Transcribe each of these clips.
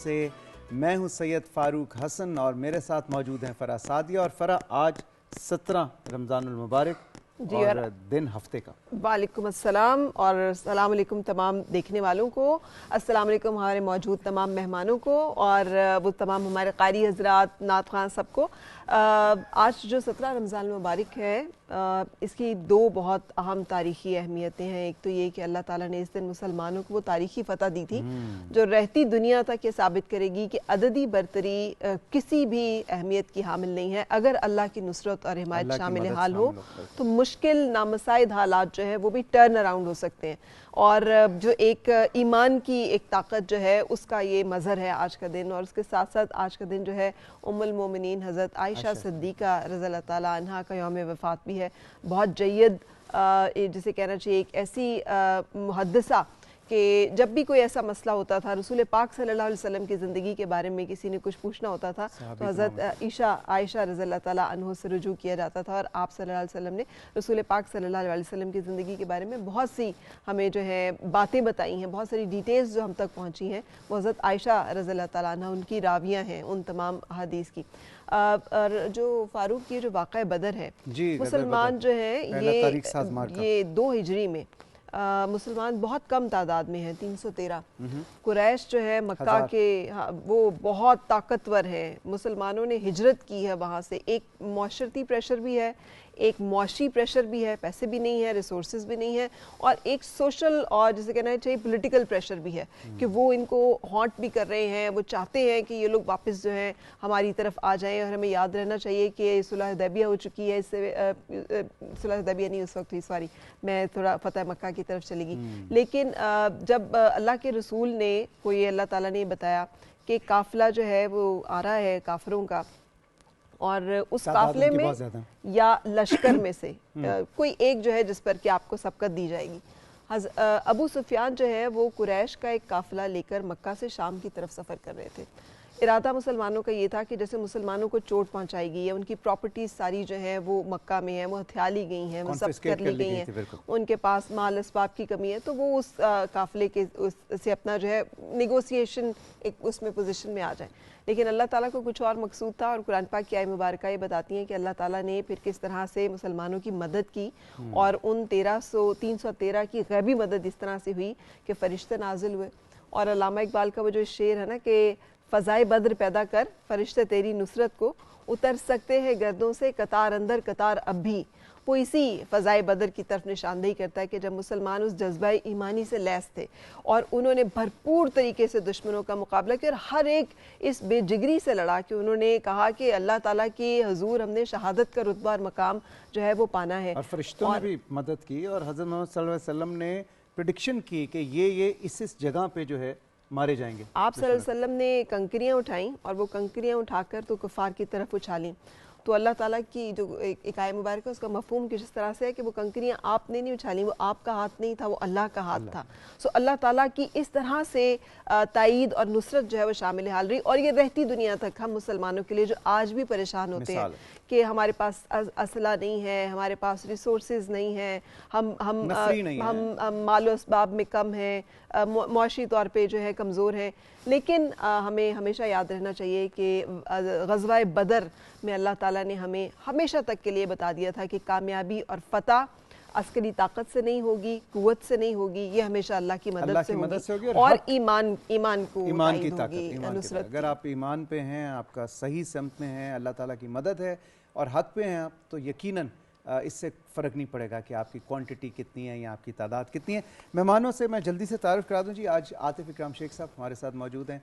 سے میں ہوں سید فاروق حسن اور میرے ساتھ موجود ہیں فرح سعدیہ. اور فرح آج 17 رمضان المبارک اور دن ہفتے کا. وعلیکم السلام اور السلام علیکم تمام دیکھنے والوں کو. السلام علیکم ہمارے موجود تمام مہمانوں کو اور وہ تمام ہمارے قاری حضرات نعت خوان سب کو. آج جو 17 رمضان المبارک ہے اس کی دو بہت اہم تاریخی اہمیتیں ہیں. ایک تو یہ کہ اللہ تعالیٰ نے اس دن مسلمانوں کو وہ تاریخی فتح دی تھی جو رہتی دنیا تک یہ ثابت کرے گی کہ عددی برتری کسی بھی اہمیت کی حامل نہیں ہے. اگر اللہ کی نصرت اور حمایت شامل حال ہو تو مشکل نامساعد حالات جو ہے وہ بھی ٹرن اراؤنڈ ہو سکتے ہیں. اور جو ایک ایمان کی ایک طاقت جو ہے اس کا یہ مظہر ہے آج کا دن. اور اس کے ساتھ ساتھ آج کا دن جو ہے ام المومنین حضرت عائشہ صدیقہ رضی اللہ تعالیٰ عنہا کا یوم وفات بھی ہے. بہت جید جسے کہنا چاہیے ایک ایسی محدثہ کہ جب بھی کوئی ایسا مسئلہ ہوتا تھا رسول پاک صلی اللہ علیہ وسلم کی زندگی کے بارے میں کسی نے کچھ پوچھنا ہوتا تھا تو حضرت عائشہ رضی اللہ تعالیٰ عنہ سے رجوع کیا جاتا تھا. اور آپ صلی اللہ علیہ وسلم نے رسول پاک صلی اللہ علیہ وسلم کی زندگی کے بارے میں بہت سی ہمیں جو ہے باتیں بتائی ہیں, بہت ساری ڈیٹیلز جو ہم تک پہنچی ہیں وہ حضرت عائشہ رضی اللہ تعالیٰ عنہ ان کی راویہ ہیں ان تمام حدیث کی. اور جو فاروق یہ جو واقعہ بدر ہے مسلمان جو ہیں یہ 2 ہجری میں مسلمان بہت کم تعداد میں ہیں 313. قریش جو ہے مکہ کے وہ بہت طاقتور ہیں. مسلمانوں نے ہجرت کی ہے وہاں سے. ایک معاشرتی پریشر بھی ہے, ایک معاشی پریشر بھی ہے, پیسے بھی نہیں ہے, ریسورسز بھی نہیں ہے, اور ایک سوشل اور جسے کہنا چاہیے پولیٹیکل پریشر بھی ہے کہ وہ ان کو ہانٹ بھی کر رہے ہیں. وہ چاہتے ہیں کہ یہ لوگ واپس جو ہیں ہماری طرف آ جائیں. اور ہمیں یاد رہنا چاہیے کہ صلح حدیبیہ ہو چکی ہے. اس سے صلح حدیبیہ نہیں اس وقت ہوئی, سوری میں تھوڑا فتح مکہ کی طرف چلی گئی. لیکن جب اللہ کے رسول نے کو یہ اللہ تعالیٰ نے بتایا کہ قافلہ جو ہے وہ آ رہا ہے کافروں کا, اور اس قافلے میں یا لشکر میں سے کوئی ایک جو ہے جس پر کہ آپ کو سبقت دی جائے گی. ابو سفیان جو ہے وہ قریش کا ایک قافلہ لے کر مکہ سے شام کی طرف سفر کر رہے تھے. ارادہ مسلمانوں کا یہ تھا کہ جیسے مسلمانوں کو چوٹ پہنچائی گئی ہے, ان کی پراپرٹیز ساری جو ہیں وہ مکہ میں ہیں, وہ ہتھیا لی گئی ہیں, وہ ضبط کر لی گئی ہیں, ان کے پاس مال اسباب کی کمی ہے, تو وہ اس قافلے کے سے اپنا جو ہے نیگوسیشن ایک اس میں پوزیشن میں آ جائیں. لیکن اللہ تعالیٰ کو کچھ اور مقصود تھا. اور قرآن پاک کی آیت مبارکہ یہ بتاتی ہیں کہ اللہ تعالیٰ نے پھر کس طرح سے مسلمانوں کی مدد کی, اور ان 313 کی غیبی مدد اس طرح سے ہوئی کہ فرشتے نازل ہوئے. اور علامہ اقبال کا وہ جو شعر ہے نا کہ فضائے بدر پیدا کر فرشتے تیری نصرت کو, اتر سکتے ہیں گردوں سے قطار اندر قطار اب بھی, وہ اسی فضائے بدر کی طرف نشاندہی کرتا ہے کہ جب مسلمان اس جذبہ ایمانی سے لیس تھے اور انہوں نے بھرپور طریقے سے دشمنوں کا مقابلہ کیا اور ہر ایک اس بے جگری سے لڑا کہ انہوں نے کہا کہ اللہ تعالیٰ کی حضور ہم نے شہادت کا رتبہ اور مقام جو ہے وہ پانا ہے. اور فرشتوں نے بھی مدد کی, اور حضرت محمد صلی اللہ علیہ وسلم نے پریڈکشن کی کہ یہ اس جگہ پہ جو ہے مارے جائیں گے. آپ صلی اللہ علیہ وسلم نے کنکریاں اٹھائیں اور وہ کنکریاں اٹھا کر تو کفار کی طرف اچھالیں. تو اللہ تعالیٰ کی جو ایک آیت مبارکہ ہے اس کا مفہوم کس طرح سے ہے کہ وہ کنکریاں آپ نے نہیں اچھالیں, وہ آپ کا ہاتھ نہیں تھا, وہ اللہ کا ہاتھ تھا. سو اللہ تعالیٰ کی اس طرح سے تائید اور نصرت جو ہے وہ شامل حال رہی. اور یہ رہتی دنیا تک ہم مسلمانوں کے لیے جو آج بھی پریشان ہوتے ہیں کہ ہمارے پاس اسلحہ نہیں ہے, ہمارے پاس ریسورسز نہیں ہیں, ہم مال و اسباب میں کم ہیں, معاشی طور پہ جو ہے کمزور ہیں, لیکن ہمیں ہمیشہ یاد رہنا چاہیے کہ غزوہ بدر میں اللہ تعالیٰ نے ہمیں ہمیشہ تک کے لیے بتا دیا تھا کہ کامیابی اور فتح عسکری طاقت سے نہیں ہوگی, قوت سے نہیں ہوگی, یہ ہمیشہ اللہ کی مدد سے ہوگی اور ایمان کی طاقت. اگر آپ ایمان پہ ہیں, آپ کا صحیح سمت میں ہیں, اللہ تعالیٰ کی مدد ہے اور حق پہ ہیں آپ, تو یقیناً اس سے فرق نہیں پڑے گا کہ آپ کی کوانٹٹی کتنی ہے یا آپ کی تعداد کتنی ہے. مہمانوں سے میں جلدی سے تعارف کرا دوں. جی آج عاطف اکرام شیخ صاحب ہمارے ساتھ موجود ہیں,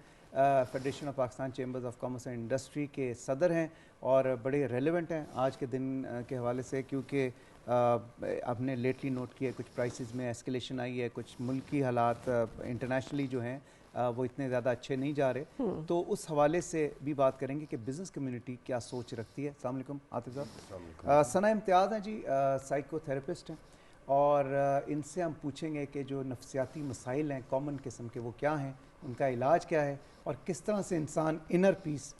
federation of Pakistan chambers of commerce and industry کے صدر ہیں اور بڑے ریلیونٹ ہیں آج کے دن کے حوالے سے, کیونکہ آپ نے لیٹلی نوٹ کیا کچھ پرائسز میں ایسکیلیشن آئی ہے, کچھ ملکی حالات انٹرنیشنلی جو ہیں وہ اتنے زیادہ اچھے نہیں جا رہے, تو اس حوالے سے بھی بات کریں گے کہ بزنس کمیونٹی کیا سوچ رکھتی ہے. السلام علیکم عاطف صاحب. ثنا امتیاز ہیں جی, سائیکو تھراپسٹ ہیں, اور ان سے ہم پوچھیں گے کہ جو نفسیاتی مسائل ہیں کامن قسم کے وہ کیا ہیں, ان کا علاج کیا ہے, اور کس طرح سے انسان انر پیس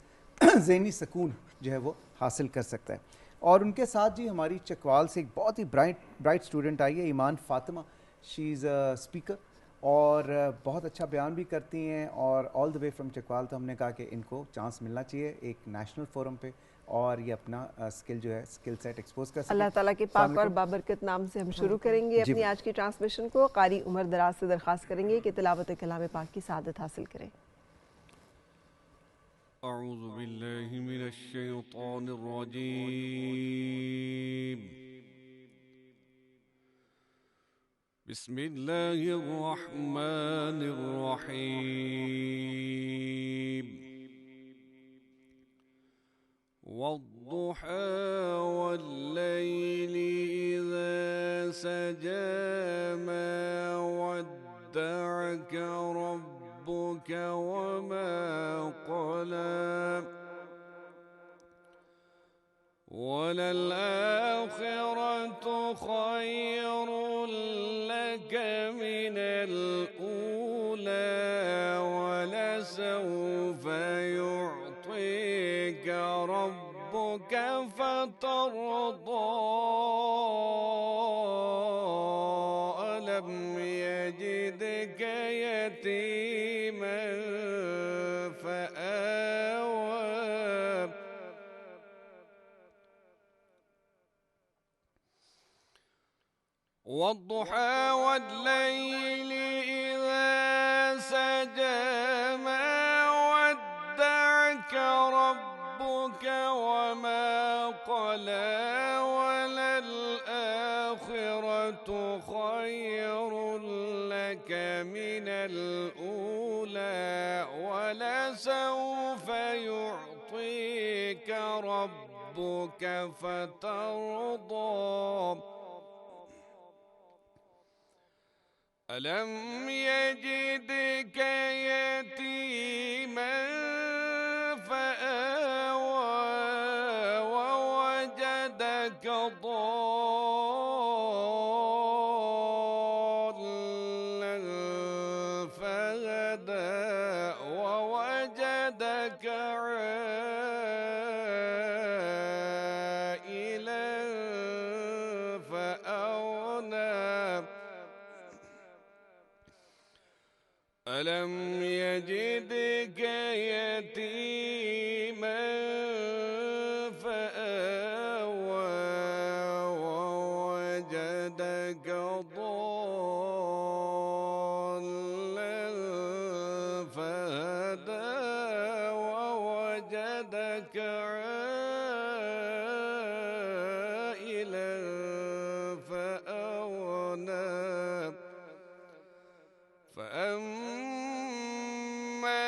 ذہنی سکون جو ہے وہ حاصل کر سکتا ہے. اور ان کے ساتھ جی ہماری چکوال سے ایک بہت ہی برائٹ اسٹوڈنٹ آئی ہے, ایمان فاطمہ. شی از اے اسپیکر اور بہت اچھا بیان بھی کرتی ہیں، اور آل دا وے فرام چکوال. تو ہم نے کہا کہ ان کو چانس ملنا چاہیے ایک نیشنل فورم پہ، اور یہ اپنا اسکل جو ہے اسکل سیٹ ایکسپوز کر سکیں. اللہ تعالیٰ کے پاک اور بابرکت نام سے ہم شروع کریں گے اپنی آج کی ٹرانسمیشن کو. قاری عمر دراز سے درخواست کریں گے کہ تلاوت کلام پاک کی سعادت حاصل کریں. اعوذ باللہ من الشیطان الرجیم. بسم اللہ الرحمن الرحیم. والضحى والليل إذا سجى ما ودعك ربك وما قلى وللآخرة خير لك من الأولى ولسوف يعطيك ربك فترضى. ألم يجدك يتيما فآوى والضحى والليل إذا سجى ما ودعك ربك وما قلى وللآخرة خير لك من الأولى ولسوف يعطيك ربك فترضى. ألم يجدك يتيما فآوى ووجدك ضالا فهدى ووجدك عائلا فأغنى. ألم يجدك يتيما فآوى ووجدك ضالا فهدى ووجدك عائلا فأغنى. فأما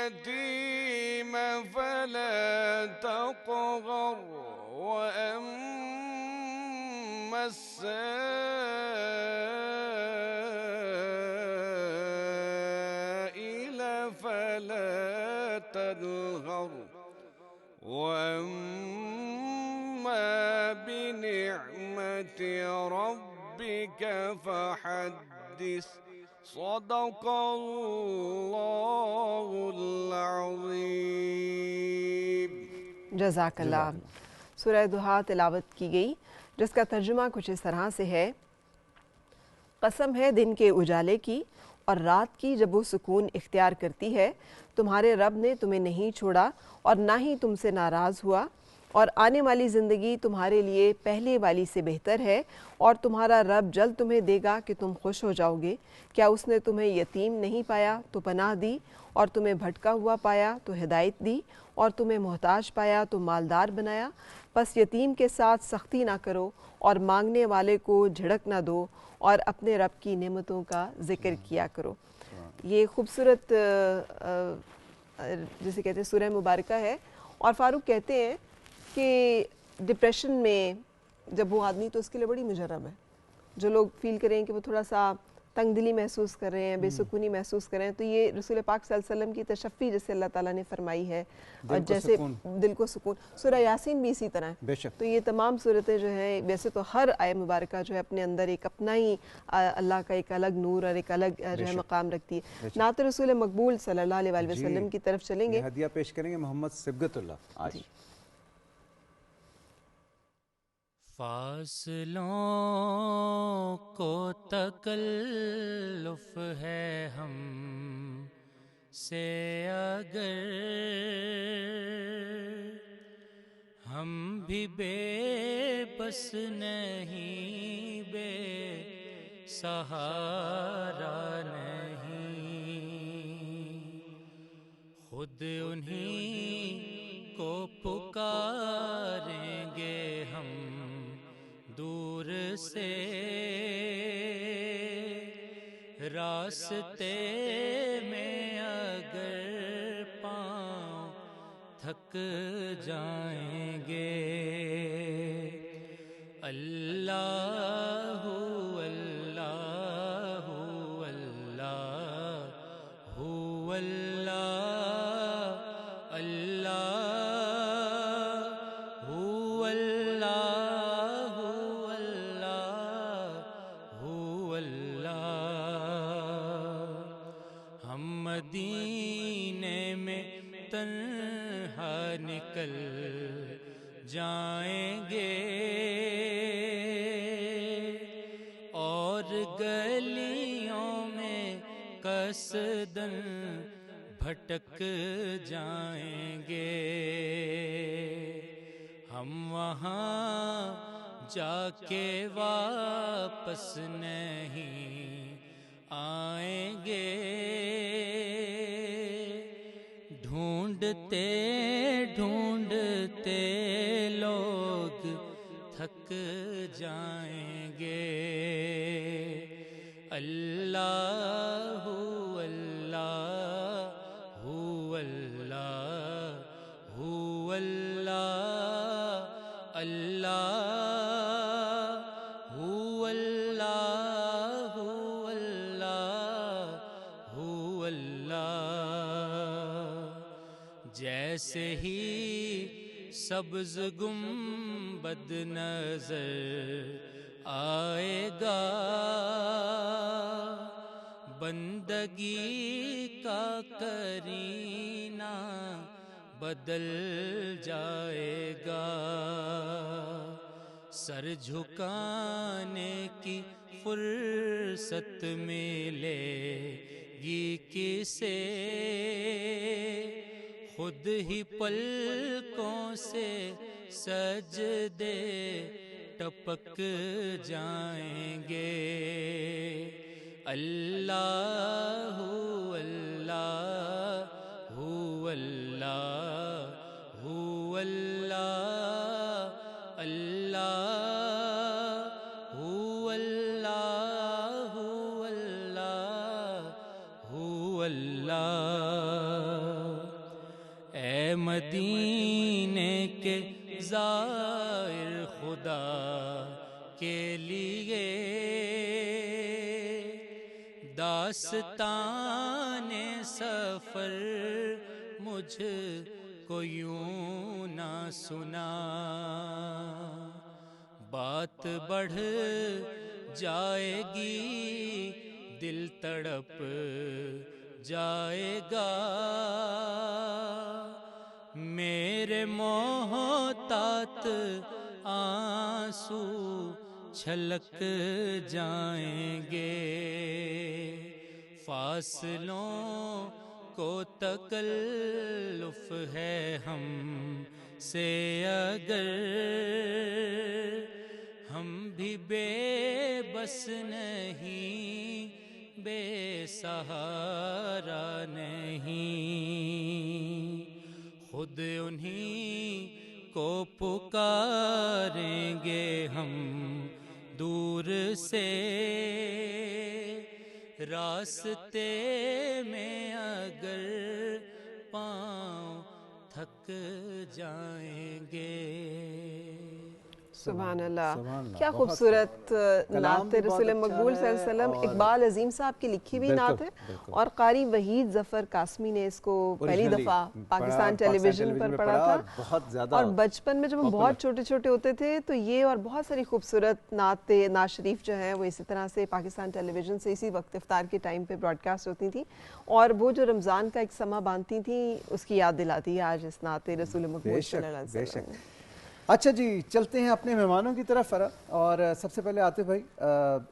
اليتيم فلا تقهر وأما السائل فلا تنهر وأما بنعمة ربك فحدث. صدق اللہ العظیم. جزاک اللہ. سورہ ضحیٰ تلاوت کی گئی جس کا ترجمہ کچھ اس طرح سے ہے: قسم ہے دن کے اجالے کی اور رات کی جب وہ سکون اختیار کرتی ہے. تمہارے رب نے تمہیں نہیں چھوڑا اور نہ ہی تم سے ناراض ہوا، اور آنے والی زندگی تمہارے لیے پہلے والی سے بہتر ہے، اور تمہارا رب جلد تمہیں دے گا کہ تم خوش ہو جاؤ گے. کیا اس نے تمہیں یتیم نہیں پایا تو پناہ دی، اور تمہیں بھٹکا ہوا پایا تو ہدایت دی، اور تمہیں محتاج پایا تو مالدار بنایا؟ پس یتیم کے ساتھ سختی نہ کرو اور مانگنے والے کو جھڑک نہ دو، اور اپنے رب کی نعمتوں کا ذکر کیا کرو. یہ خوبصورت جسے کہتے ہیں سورہ مبارکہ ہے. اور فاروق کہتے ہیں کہ ڈپریشن میں جب وہ آدمی، تو اس کے لیے بڑی مجرب ہے. جو لوگ فیل کریں کہ وہ تھوڑا سا تنگ دلی محسوس کر رہے ہیں، بے سکونی محسوس کر رہے ہیں، تو یہ رسول پاک صلی اللہ علیہ وسلم کی تشفی جیسے اللہ تعالیٰ نے فرمائی ہے، اور جیسے دل کو سکون. سورہ یاسین بھی اسی طرح ہے. تو یہ تمام صورتیں جو ہیں، ویسے تو ہر آیہ مبارکہ جو ہے اپنے اندر ایک اپنا ہی اللہ کا ایک الگ نور اور ایک الگ جو ہے مقام رکھتی ہے. نعت رسول مقبول صلی اللہ علیہ وسلم کی طرف چلیں گے. ہدیہ پیش کریں گے محمد صبغت اللہ. فاصلوں کو تکلف ہے ہم سے اگر ہم بھی بے بس نہیں، بے سہارا نہیں، خود انہی کو پکاریں گے ہم دور سے، راستے میں اگر پاؤں تھک جائیں گے۔ اللہ اللہ اللہ اللہ اللہ اللہ اللہ۔ ہم مدینے میں تنہا نکل جائیں گے اور گلیوں میں قصداً بھٹک جائیں گے، ہم وہاں جا کے واپس نہیں آئیں گے، ڈھونڈتے ڈھونڈتے لوگ تھک جائیں گے۔ اللہ اللہ اللہ اللہ اللہ اللہ اللہ۔ جیسے ہی سبز گنبد نظر آئے گا، بندگی کا کرینہ بدل جائے گا، سر جھکانے کی فرصت ملے گی کسے، خود ہی پلکوں سے سجدے ٹپک جائیں گے۔ اللہ اللہ اللہ اللہ اللہ اللہ اللہ۔ اے مدینے کے زائر خدا کے لیے داستان سفر مجھ کو یوں نہ سنا، بات بڑھ جائے گی دل تڑپ جائے گا، میرے محتاط آنسو چھلک جائیں گے، فاصلوں کو تکلف ہے ہم سے اگر ہم بھی بے بس نہیں، بے سہارا نہیں، خود انہی کو پکاریں گے ہم دور سے، راستے میں اگر پاؤں تھک جائیں گے۔ سبحان اللہ، سبحان اللہ، کیا بہت خوبصورت نعت کلام رسول بہت مقبول اچھا صلی اللہ علیہ وسلم، ہے، اقبال عظیم صاحب کی لکھی ہوئی نعت ہے، بالکل۔ اور قاری وحید ظفر قاسمی نے اس کو پہلی Originally دفعہ پاکستان ٹیلی ویژن پر میں پڑھا تھا، بہت زیادہ، اور بچپن میں جب ہم بہت چھوٹے چھوٹے ہوتے تھے تو یہ اور بہت ساری خوبصورت نعت شریف جو ہیں وہ اسی طرح سے پاکستان ٹیلی ویژن سے اسی وقت افطار کے ٹائم پہ براڈ کاسٹ ہوتی تھیں، اور وہ جو رمضان کا ایک سماں باندھتی تھیں اس کی یاد دلاتی ہے آج اس نعت رسول مقبول صلی اللہ علیہ وسلم۔ اچھا جی، چلتے ہیں اپنے مہمانوں کی طرف فرا، اور سب سے پہلے عاطف بھائی،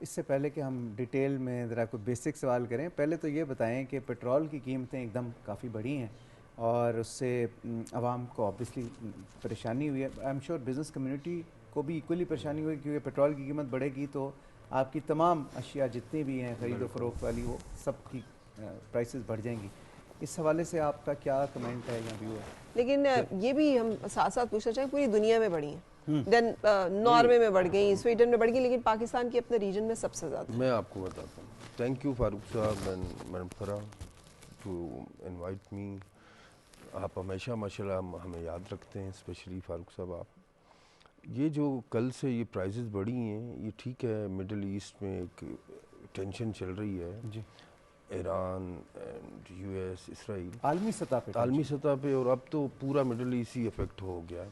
اس سے پہلے کہ ہم ڈیٹیل میں ذرا کوئی بیسک سوال کریں، پہلے تو یہ بتائیں کہ پیٹرول کی قیمتیں ایک دم کافی بڑھی ہیں اور اس سے عوام کو آبویسلی پریشانی ہوئی ہے. I am sure business community کو بھی ایکولی پریشانی ہوئی، کیونکہ پیٹرول کی قیمت بڑھے گی تو آپ کی تمام اشیاء جتنی بھی ہیں خرید و فروخت والی وہ سب کی پرائسز بڑھ جائیں گی. اس حوالے سے آپ کا کیا کمنٹ ہے یا ویو ہے؟ لیکن یہ بھی ہم ساتھ ساتھ پوچھنا چاہیں پوری دنیا میں بڑھی ہیں، دین ناروے میں بڑھ گئی، سویڈن میں بڑھ گئی، لیکن پاکستان کی اپنے ریجن میں سب سے زیادہ. میں آپ کو بتاتا ہوں. تھینک یو فاروق صاحب and madam Farah to invite me. آپ ہمیشہ ماشاءاللہ ہمیں یاد رکھتے ہیں، اسپیشلی فاروق صاحب آپ. یہ جو کل سے یہ پرائزز بڑھی ہیں یہ ٹھیک ہے، مڈل ایسٹ میں ایک ٹینشن چل رہی ہے جی، ایران اینڈ یو ایس اسرائیل عالمی سطح پہ عالمی سطح پہ، اور اب تو پورا مڈل ایسٹ ہی افیکٹ ہو گیا ہے.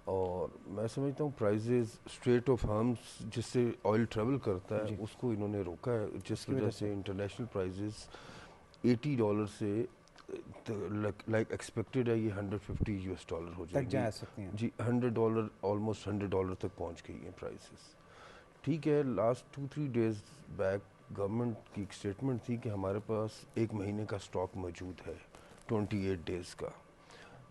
اور میں سمجھتا ہوں پرائزز اسٹریٹ آف ہارمز جس سے آئل ٹریول کرتا ہے اس کو انہوں نے روکا ہے، جس کی وجہ سے انٹرنیشنل پرائزز $80 سے لائک ایکسپیکٹڈ ہے یہ $150 ہو جائے تک جا سکتی ہیں. جی. $100 آلموسٹ $100 تک پہنچ گئی ہیں پرائسز. ٹھیک ہے، لاسٹ 2-3 ڈیز بیک گورنمنٹ کی ایک اسٹیٹمنٹ تھی کہ ہمارے پاس 1 مہینے کا اسٹاک موجود ہے 28 ڈیز کا.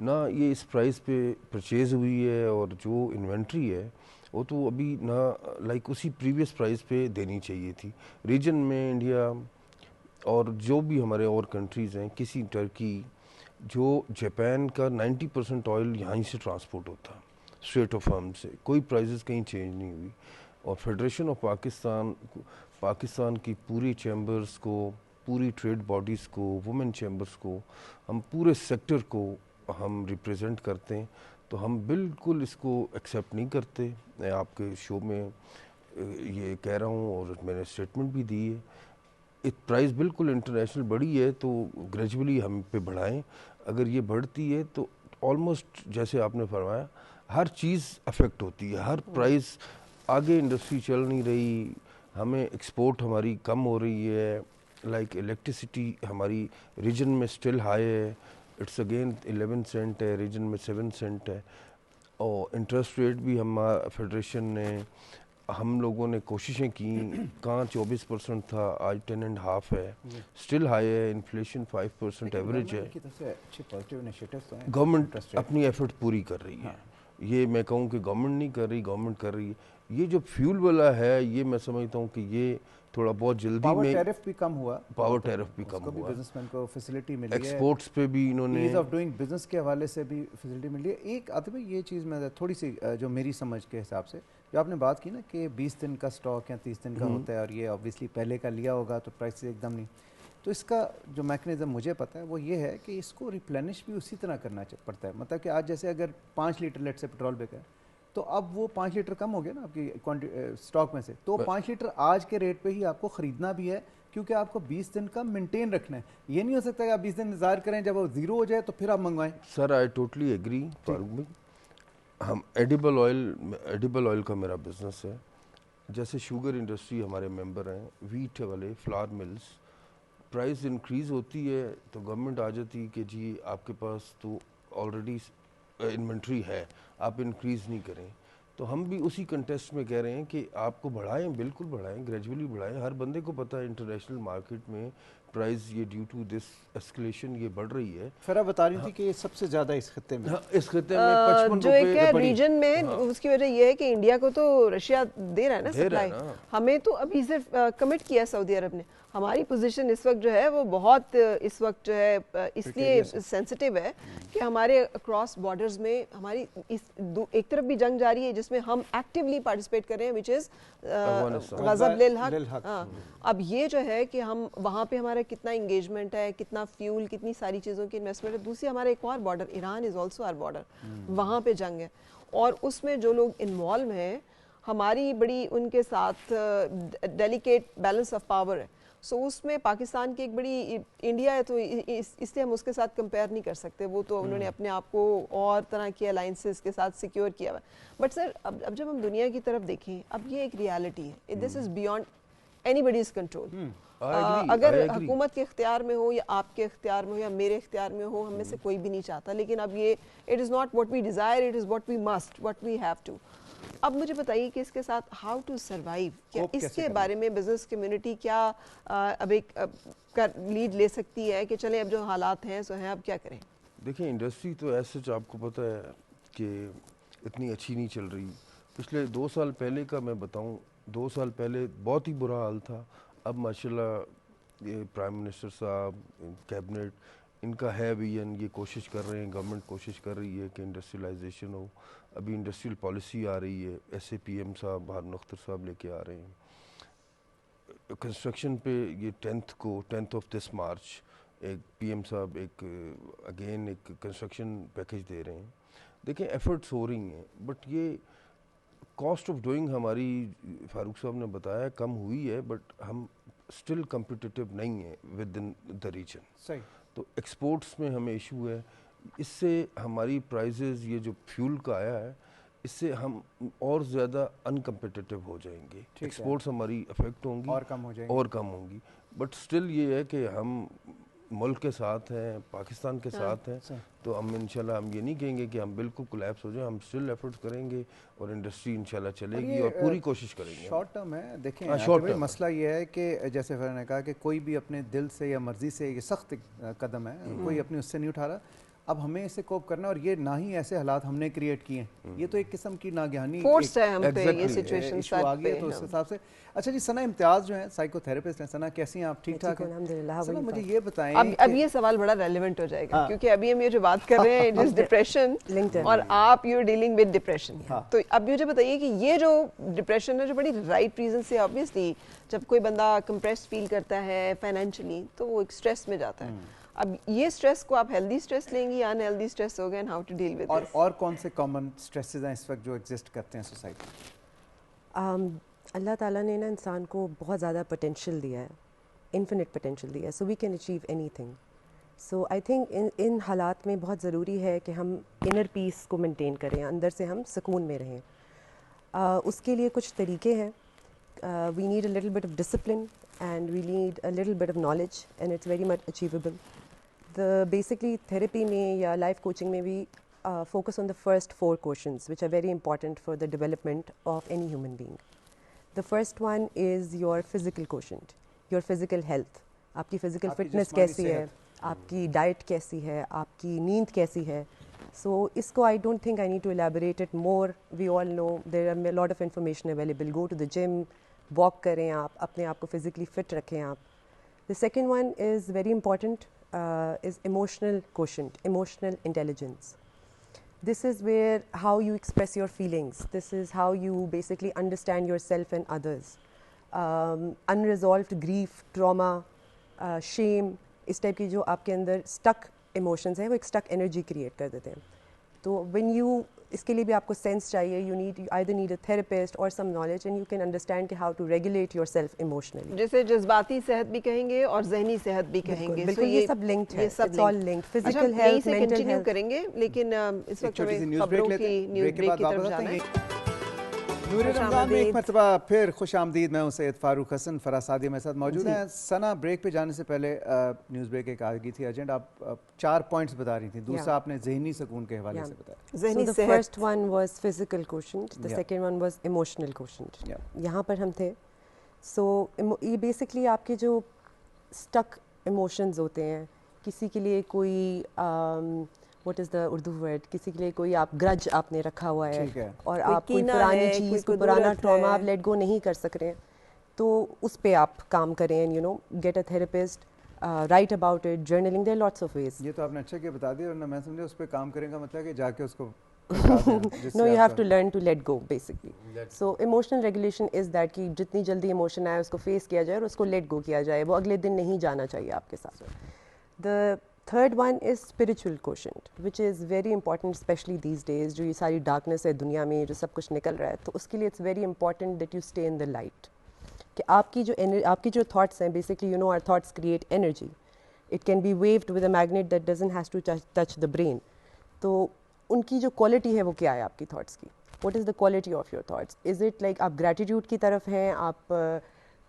نہ یہ اس پرائز پہ پرچیز ہوئی ہے، اور جو انوینٹری ہے وہ تو ابھی نہ لائک اسی پریویس پرائز پہ دینی چاہیے تھی. ریجن میں انڈیا اور جو بھی ہمارے اور کنٹریز ہیں، کسی ٹرکی، جو جاپان کا 90% آئل یہاں سے ٹرانسپورٹ ہوتا اسٹریٹ آف ہارم سے، کوئی پرائزز کہیں چینج نہیں ہوئی. اور فیڈریشن آف پاکستان کی پوری چیمبرز کو، پوری ٹریڈ باڈیز کو، وومن چیمبرز کو، ہم پورے سیکٹر کو ہم ریپریزنٹ کرتے ہیں. تو ہم بالکل اس کو ایکسیپٹ نہیں کرتے. میں آپ کے شو میں یہ کہہ رہا ہوں اور میں نے اسٹیٹمنٹ بھی دی ہے، ایک پرائز بالکل انٹرنیشنل بڑھی ہے تو گریجولی ہم پہ بڑھائیں. اگر یہ بڑھتی ہے تو آلموسٹ جیسے آپ نے فرمایا ہر چیز افیکٹ ہوتی ہے، ہر پرائز. آگے انڈسٹری چل نہیں رہی، ہمیں ایکسپورٹ ہماری کم ہو رہی ہے. لائک الیکٹریسٹی ہماری ریجن میں اسٹل ہائی ہے، اٹس اگین 11 سینٹ ہے، ریجن میں 7 سینٹ ہے. اور انٹرسٹ ریٹ بھی فیڈریشن نے، ہم لوگوں نے کوششیں کی، کہاں 24% تھا، آج 10.5 ہے، اسٹل ہائی ہے. انفلیشن 5% ایوریج ہے. گورنمنٹ اپنی ایفرٹ پوری کر رہی ہے. یہ میں کہوں کہ گورنمنٹ نہیں کر رہی، گورنمنٹ کر رہی ہے. یہ جو فیول والا ہے یہ میں سمجھتا ہوں کہ یہ تھوڑا بہت جلدی میں پاور ٹیرف بھی کم ہوا، پاور ٹیرف بھی کم ہوا، بزنس مین کو فیسلٹی ملی ہے، ایکسپورٹس پہ بھی انہوں نے ایز آف ڈوئنگ بزنس کے حوالے سے بھی فیسلٹی ملی ہے. ایک آتے بھائی یہ چیز میں تھوڑی سی جو میری سمجھ کے حساب سے جو آپ نے بات کی نا کہ 20 دن کا اسٹاک یا 30 دن کا ہوتا ہے، اور یہ اوبویسلی پہلے کا لیا ہوگا تو پرائس ایک دم نہیں. تو اس کا جو میکنزم مجھے پتہ ہے وہ یہ ہے کہ اس کو ریپلینش بھی اسی طرح کرنا پڑتا ہے. مطلب کہ آج جیسے اگر 5 لیٹر لیٹ سے پیٹرول بکا ہے تو اب وہ 5 لیٹر کم ہو گیا نا آپ کی اسٹاک میں سے، تو 5 لیٹر آج کے ریٹ پہ ہی آپ کو خریدنا بھی ہے، کیونکہ آپ کو 20 دن کا مینٹین رکھنا ہے. یہ نہیں ہو سکتا کہ آپ 20 دن انتظار کریں جب وہ زیرو ہو جائے تو پھر آپ منگوائیں. سر آئی ٹوٹلی ایگری فاروق بھائی. ہم ایڈیبل آئل کا میرا بزنس ہے. جیسے شوگر انڈسٹری ہمارے ممبر ہیں، ویٹ والے، فلاور ملز، پرائز انکریز ہوتی ہے تو گورنمنٹ آ جاتی ہے کہ جی آپ کے پاس تو آلریڈی انوینٹری ہے، آپ انکریز نہیں کریں. تو ہم بھی اسی کنٹیسٹ میں کہہ رہے ہیں کہ آپ کو بڑھائیں، بالکل بڑھائیں، گریجولی بڑھائیں. ہر بندے کو پتہ ہے انٹرنیشنل مارکیٹ میں پرائز یہ ڈیو ٹو دس اسکلیشن یہ بڑھ رہی ہے. فرا بتا رہی تھی کہ یہ سب سے زیادہ اس خطے میں، اس خطے میں 55 جو ایک ہے روپے ریجن میں، اس کی وجہ یہ ہے کہ انڈیا کو تو رشیا دے رہا ہے نا سپلائی، ہمیں تو ابھی صرف کمٹ کیا سعودی عرب نے. ہماری پوزیشن اس وقت جو ہے وہ بہت اس وقت جو ہے اس لیے سینسٹیو ہے کہ ہمارے اکراس بارڈرز میں ہماری ایک طرف بھی جنگ جاری ہے جس میں ہم ایکٹیولی پارٹیسپیٹ کر رہے ہیں، وچ از غضب للحق. اب یہ جو ہے کہ ہم وہاں پہ ہمارا کتنا انگیجمنٹ ہے، کتنا فیول، کتنی ساری چیزوں کی انویسٹمنٹ ہے. دوسری ہمارا ایک اور border Iran is also our border, وہاں پہ جنگ ہے، اور اس میں جو لوگ انوالو ہیں ہماری بڑی ان کے ساتھ ڈیلیکیٹ بیلنس آف پاور ہے. سو اس میں پاکستان کی ایک بڑی انڈیا ہے تو اس لیے ہم اس کے ساتھ کمپیئر نہیں کر سکتے. وہ تو انہوں نے اپنے آپ کو اور طرح کی الائنسز کے ساتھ سیکیور کیا ہوا ہے. بٹ سر اب جب ہم دنیا کی طرف دیکھیں، اب یہ ایک ریالٹی ہے، دس از بیونڈ anybody's control. اگر حکومت کے اختیار میں ہو یا آپ کے اختیار میں ہو یا میرے اختیار میں ہو, ہم میں سے کوئی بھی نہیں چاہتا, لیکن اب یہ it is not what we desire, it is what we must, what we have to. اب مجھے بتائیے کہ اس کے ساتھ how to survive, کیا اس کے بارے میں بزنس کمیونٹی کیا اب ایک لیڈ لے سکتی ہے کہ چلیں اب جو حالات ہیں سو ہیں, اب کیا کریں؟ دیکھیں انڈسٹری تو ایسے آپ کو پتہ ہے کہ اتنی اچھی نہیں چل رہی. پچھلے 2 سال پہلے کا میں بتاؤں, 2 سال پہلے بہت ہی برا حال تھا. اب ماشاءاللہ یہ پرائم منسٹر صاحب, کیبنٹ, ان کا ہے ویژن, یہ کوشش کر رہے ہیں, گورنمنٹ کوشش کر رہی ہے کہ انڈسٹریلائزیشن ہو. ابھی انڈسٹریل پالیسی آ رہی ہے, ایس اے پی ایم صاحب ہارون اختر صاحب لے کے آ رہے ہیں. کنسٹرکشن پہ یہ 10th آف دس مارچ ایک پی ایم صاحب ایک اگین ایک کنسٹرکشن پیکج دے رہے ہیں. دیکھیں ایفرٹس ہو رہی ہیں, بٹ یہ کاسٹ آف ڈوئنگ ہماری فاروق صاحب نے بتایا کم ہوئی ہے, بٹ ہم اسٹل کمپٹیٹیو نہیں ہیں ود ان دا ریجن. صحیح. تو ایکسپورٹس میں ہمیں ایشو ہے. اس سے ہماری پرائزز یہ جو فیول کا آیا ہے, اس سے ہم اور زیادہ انکمپٹیٹیو ہو جائیں گے. ایکسپورٹس ہماری افیکٹ ہوں گی اور کم ہوں گی, بٹ اسٹل یہ ہے کہ ہم ملک کے ساتھ ہیں, پاکستان کے ساتھ ہیں. تو ہم انشاءاللہ ہم یہ نہیں کہیں گے کہ ہم بالکل کولیپس ہو جائیں, ہم اسٹل ایفرٹس کریں گے اور انڈسٹری انشاءاللہ چلے گی اور پوری کوشش کریں گے. شارٹ ٹرم ہے. دیکھیں مسئلہ یہ ہے کہ جیسے فرحان نے کہا کہ کوئی بھی اپنے دل سے یا مرضی سے, یہ سخت قدم ہے, کوئی اپنی اس سے نہیں اٹھا رہا. اب ہمیں اسے کوپ کرنا, اور یہ نہ ہی ایسے حالات ہم نے کریٹ کیے ہیں, یہ تو ایک قسم کی ناگہانی فورس ہے ہم پہ یہ سچویشن ایشو آ گئی ہے. تو اس حساب سے اچھا جی, ثنا امتیاز جو ہیں سائیکو تھراپسٹ ہیں. ثنا کیسی ہیں آپ؟ ٹھیک ٹھاک ہیں الحمدللہ. ثنا مجھے یہ بتائیں, اب یہ سوال بڑا ریلیونٹ ہو جائے گا کیونکہ ابھی ہم یہ جو بات کر رہے ہیں جس ڈپریشن اور آپ یو ڈیلنگ ود ڈپریشن, تو اب مجھے بتائیے کہ یہ جو ڈپریشن ہے جو بڑی رائٹ ریزن سے, آبویسلی جب کوئی بندہ کمپریس فیل کرتا ہے فائنینشلی تو وہ ایک اسٹریس میں جاتا ہے. اب یہ اسٹریس کو آپ ہیلدی اسٹریس لیں گی یا ان ہیلدی اسٹریس ہوگا, and how to deal with this? اور کون سے کامن اسٹریسز ہیں اس وقت جو ایگزسٹ کرتے ہیں سوسائٹی میں؟ اللہ تعالیٰ نے نا انسان کو بہت زیادہ پوٹینشیل دیا ہے, انفینٹ پوٹینشیل دیا ہے, سو وی کین اچیو اینی تھنگ. سو آئی تھنک ان حالات میں بہت ضروری ہے کہ ہم انر پیس کو مینٹین کریں, اندر سے ہم سکون میں رہیں. اس کے لیے کچھ طریقے ہیں. We need a little bit of discipline and we need a little bit of knowledge and it's very much achievable. Basically therapy میں یا لائف کوچنگ میں بھی focus on the first 4 questions which are very important for the development of any human being. The first one is your physical quotient, your physical health. آپ کی physical fitness کیسی ہے, آپ کی ڈائٹ کیسی ہے, آپ کی نیند کیسی ہے. So اس کو I don't think I need to elaborate it more. We all know there are a lot of information available. Go to the gym, walk کریں آپ, اپنے آپ کو physically fit رکھیں آپ. The second one is very important, is emotional quotient, emotional intelligence. This is where how you express your feelings. This is how you basically understand yourself and others. Unresolved grief, trauma, shame, us type کی جو آپ کے اندر stick emotions ہیں وہ ایک stick energy create کر دیتے ہیں. تو when you اس کے لیے بھی آپ کو سینس چاہیے. you either need a therapist or some knowledge and you can understand کہ how to regulate yourself emotionally. جیسے جذباتی صحت بھی کہیں گے اور ذہنی صحت بھی کہیں گے. بالکل یہ سب لنکڈ ہے, it's all linked. physical health, mental health. کریں گے لیکن اس وقت ہمیں خبروں کی نیوز بریک کی طرف جانا ہے. نور رمضان میں ایک مرتبہ پھر خوش آمدید. میں ہوں سید فاروق حسن, فرح سعدیہ میرے ساتھ موجود ہیں. ثنا بریک پہ جانے سے پہلے نیوز بریک ایک آ گئی تھی ارجنٹ, آپ 4 پوائنٹس بتا رہی تھیں. دوسرا آپ نے ذہنی سکون کے حوالے سے بتایا. So the first one was physical quotient, the second one was emotional quotient. یہاں پر ہم تھے. So یہ بیسکلی آپ کے جو اسٹک ایموشنز ہوتے ہیں, کسی کے لیے کوئی what is the Urdu word, کسی کے لیے کوئی آپ گرج آپ نے رکھا ہوا ہے اور آپ کوئی پرانی چیز, کوئی پرانا ٹراما آپ لیٹ گو نہیں کر سک رہے, تو اس پہ آپ کام کریں. you know, get a therapist, write about it, journaling, there are lots of ways. یہ تو آپ نے اچھا کیا بتا دیا, ورنہ میں سمجھا اس پہ کام کریں کا مطلب کہ جا کے اس کو No, you have to learn to let go basically. So emotional regulation is that کہ جتنی جلدی ایموشن آئے اس کو فیس کیا جائے اور اس کو لیٹ گو کیا جائے, وہ اگلے دن نہیں جانا چاہیے آپ کے ساتھ. The third one is spiritual quotient, which is very important especially these days. جو یہ ساری ڈارکنیس ہے دنیا میں, جو سب کچھ نکل رہا ہے, تو اس کے لیے it's very important that you stay in the light. کہ آپ کی جو تھاٹس ہیں, basically you know our thoughts create energy. It can be waved with a magnet that doesn't have to touch the brain. تو ان کی جو quality ہے وہ کیا ہے آپ کی تھاٹس کی. What is the quality of your thoughts? Is it like آپ gratitude کی طرف ہیں, آپ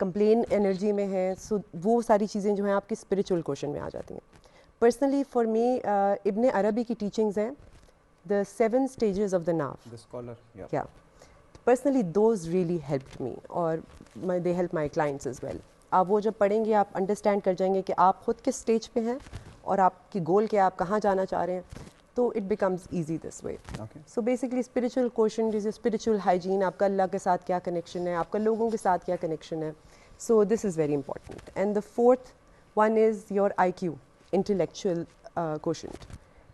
کمپلین انرجی میں ہیں. سو وہ ساری چیزیں جو ہیں آپ کے اسپریچول کوشن میں آ جاتی ہیں. پرسنلی فار می ابن عربی کی ٹیچنگز ہیں the 7 stages of the Naf. The scholar, Yeah. Personally, those really helped me, or they help my clients as well. آپ وہ جب پڑھیں گے آپ انڈرسٹینڈ کر جائیں گے کہ آپ خود کس اسٹیج پہ ہیں اور آپ کی گول کیا, آپ کہاں جانا چاہ رہے ہیں, تو it becomes easy this way. So basically spiritual quotient is spiritual hygiene, آپ کا اللہ کے ساتھ کیا کنیکشن ہے, آپ کا لوگوں کے ساتھ کیا کنیکشن ہے. So this is very important. And the 4th one is your IQ, intellectual quotient.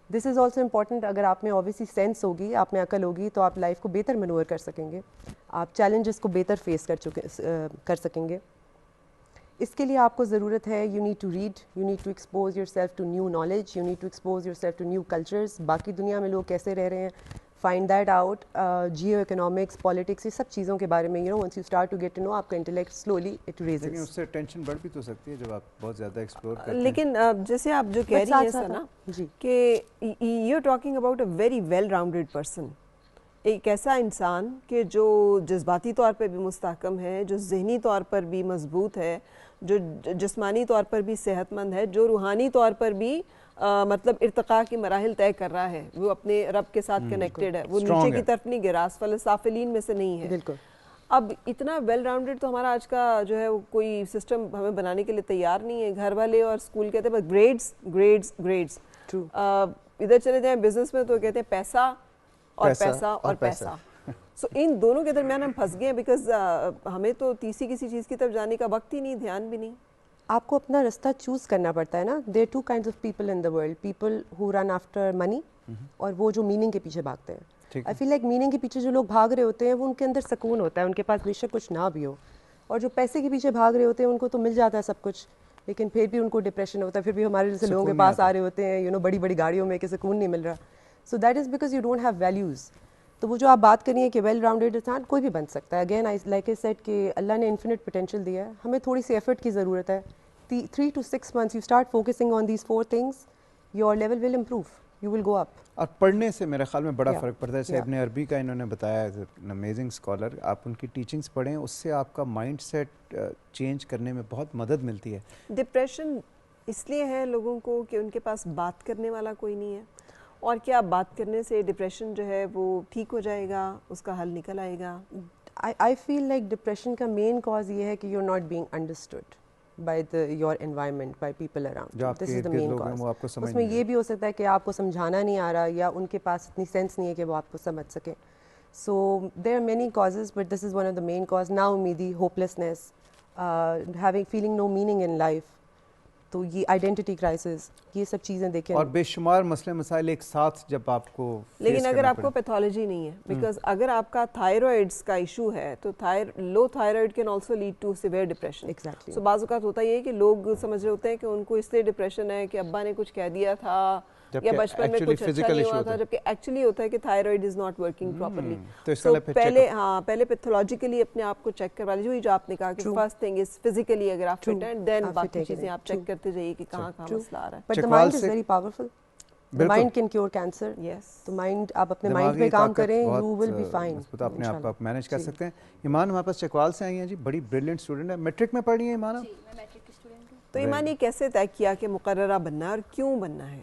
This is also important. اگر آپ میں اوبیسلی سینس ہوگی, آپ میں عقل ہوگی, تو آپ لائف کو بہتر مینور کر سکیں گے, آپ چیلنجز کو بہتر فیس کر سکیں گے. اس کے لیے آپ کو ضرورت ہے, you need to read, you need to expose yourself to new knowledge, you need to expose yourself to new cultures. باقی دنیا میں لوگ کیسے رہ رہے ہیں, find that out. Geo economics, politics, یہ سب چیزوں کے بارے میں once you start to get to know, آپ کا انٹلیکٹ سلولی اٹ ریزز. لیکن اس سے ٹینشن بڑھ بھی تو سکتی ہے جب آپ بہت زیادہ ایکسپلور کرتے ہیں. لیکن جیسے آپ جو کہہ رہی ہیں سنا کہ you are talking about a very well rounded person, ایک ایسا انسان کہ جو جذباتی طور پہ بھی مستحکم ہے, جو ذہنی طور پر بھی مضبوط ہے, جو جسمانی طور پر بھی صحت مند ہے, جو روحانی طور پر بھی مطلب ارتقاء کی مراحل طے کر رہا ہے, وہ اپنے رب کے ساتھ کنیکٹڈ ہے, وہ نیچے کی طرف نہیں گرا, اسفل سافلین میں سے نہیں ہے. بالکل. اب اتنا ویل راؤنڈیڈ تو ہمارا آج کا جو ہے وہ کوئی سسٹم ہمیں بنانے کے لیے تیار نہیں ہے. گھر والے اور اسکول کہتے ہیں بس گریڈز گریڈز گریڈز. ادھر چلے جائیں بزنس میں تو کہتے ہیں پیسہ اور پیسہ اور پیسہ. سو ان دونوں کے درمیان ہم پھنس گئے ہیں, بیکاز ہمیں تو تیسری کسی چیز کی طرف جانے کا وقت ہی نہیں, دھیان بھی نہیں. آپ کو اپنا رستہ چوز کرنا پڑتا ہے نا. There are 2 kinds of people in the world, people who run after money اور وہ جو میننگ کے پیچھے بھاگتے ہیں. I feel like میننگ کے پیچھے جو لوگ بھاگ رہے ہوتے ہیں وہ ان کے اندر سکون ہوتا ہے, ان کے پاس بے شک کچھ نہ بھی ہو, اور جو پیسے کے پیچھے بھاگ رہے ہوتے ہیں ان کو تو مل جاتا ہے سب کچھ, لیکن پھر بھی ان کو ڈپریشن ہوتا ہے, پھر بھی ہمارے جیسے لوگوں کے پاس آ رہے ہوتے ہیں بڑی بڑی گاڑیوں میں کہ سکون نہیں مل رہا. So that is because you don't have values. تو وہ جو آپ بات کریے کہ ویل راؤنڈیڈ انسان کوئی بھی بن سکتا ہے. اگین لائک آئی سیڈ کہ اللہ نے انفینٹ پوٹینشیل دیا ہے, ہمیں تھوڑی سی ایفرٹ کی ضرورت ہے. 3 to 6 months you start focusing on these 4 things, your level will improve, you will go up. اور پڑھنے سے میرے خیال میں بڑا فرق پڑتا ہے. جیسے ابن عربی کا انہوں نے بتایا, این امیزنگ اسکالر, آپ ان کی ٹیچنگس پڑھیں, اس سے آپ کا مائنڈ سیٹ چینج کرنے میں بہت مدد ملتی ہے. ڈپریشن اس لیے ہے لوگوں کو کہ ان کے پاس بات کرنے والا کوئی نہیں ہے, اور کیا بات کرنے سے ڈپریشن جو ہے وہ ٹھیک ہو جائے گا, اس کا حل نکل آئے گا. I feel like ڈپریشن کا مین کاز یہ ہے کہ you're not being understood by your environment, by people around. This is the main cause. اس میں یہ بھی ہو سکتا ہے کہ آپ کو سمجھانا نہیں آ رہا, یا ان کے پاس اتنی سینس نہیں ہے کہ وہ آپ کو سمجھ سکیں. So there are many causes, but this is one of the main cause. Now maybe hopelessness, feeling no meaning in life. تو یہ آئیڈینٹی کرائسس, یہ سب چیزیں دیکھیں, اور بے شمار مسئلے مسائل ایک ساتھ جب آپ کو. لیکن اگر آپ کو پیتھولوجی نہیں ہے, بیکاز اگر آپ کا تھائرائڈس کا ایشو ہے تو low thyroid can also lead to severe depression. Exactly. So بعض اوقات ہوتا یہ ہے کہ لوگ سمجھ رہے ہوتے ہیں کہ ان کو اس لیے ڈپریشن ہے کہ ابا نے کچھ کہہ دیا تھا یا بچپن میں کچھ اچھا نہیں ہوا تھا, جبکہ ایکچولی ہوتا ہے کہ thyroid is not working properly. تو پہلے پیتھولوجیکلی اپنے آپ کو چیک کروا لیجیے, جو آپ نے کہا کہ فرسٹ تھنگ از فزیکلی اگر آپ فٹ ہیں, دین باقی چیزیں آپ چیک کرتے جائیے کہ کہاں کہاں مسئلہ آ رہا ہے. But the mind is very powerful. The mind can cure cancer. Yes. تو مائنڈ, آپ اپنے مائنڈ پہ کام کریں, you will be fine. اپنے آپ کو آپ مینیج کر سکتے ہیں. ایمان ہمارے پاس چکوال سے آئی ہیں جی, بڑی بریلینٹ اسٹوڈنٹ ہے, میٹرک میں پڑھ رہی ہیں ایمان. جی میں میٹرک کی اسٹوڈنٹ ہوں. تو ایمان یہ کیسے طے کیا کہ مقررہ بننا ہے اور کیوں بننا ہے؟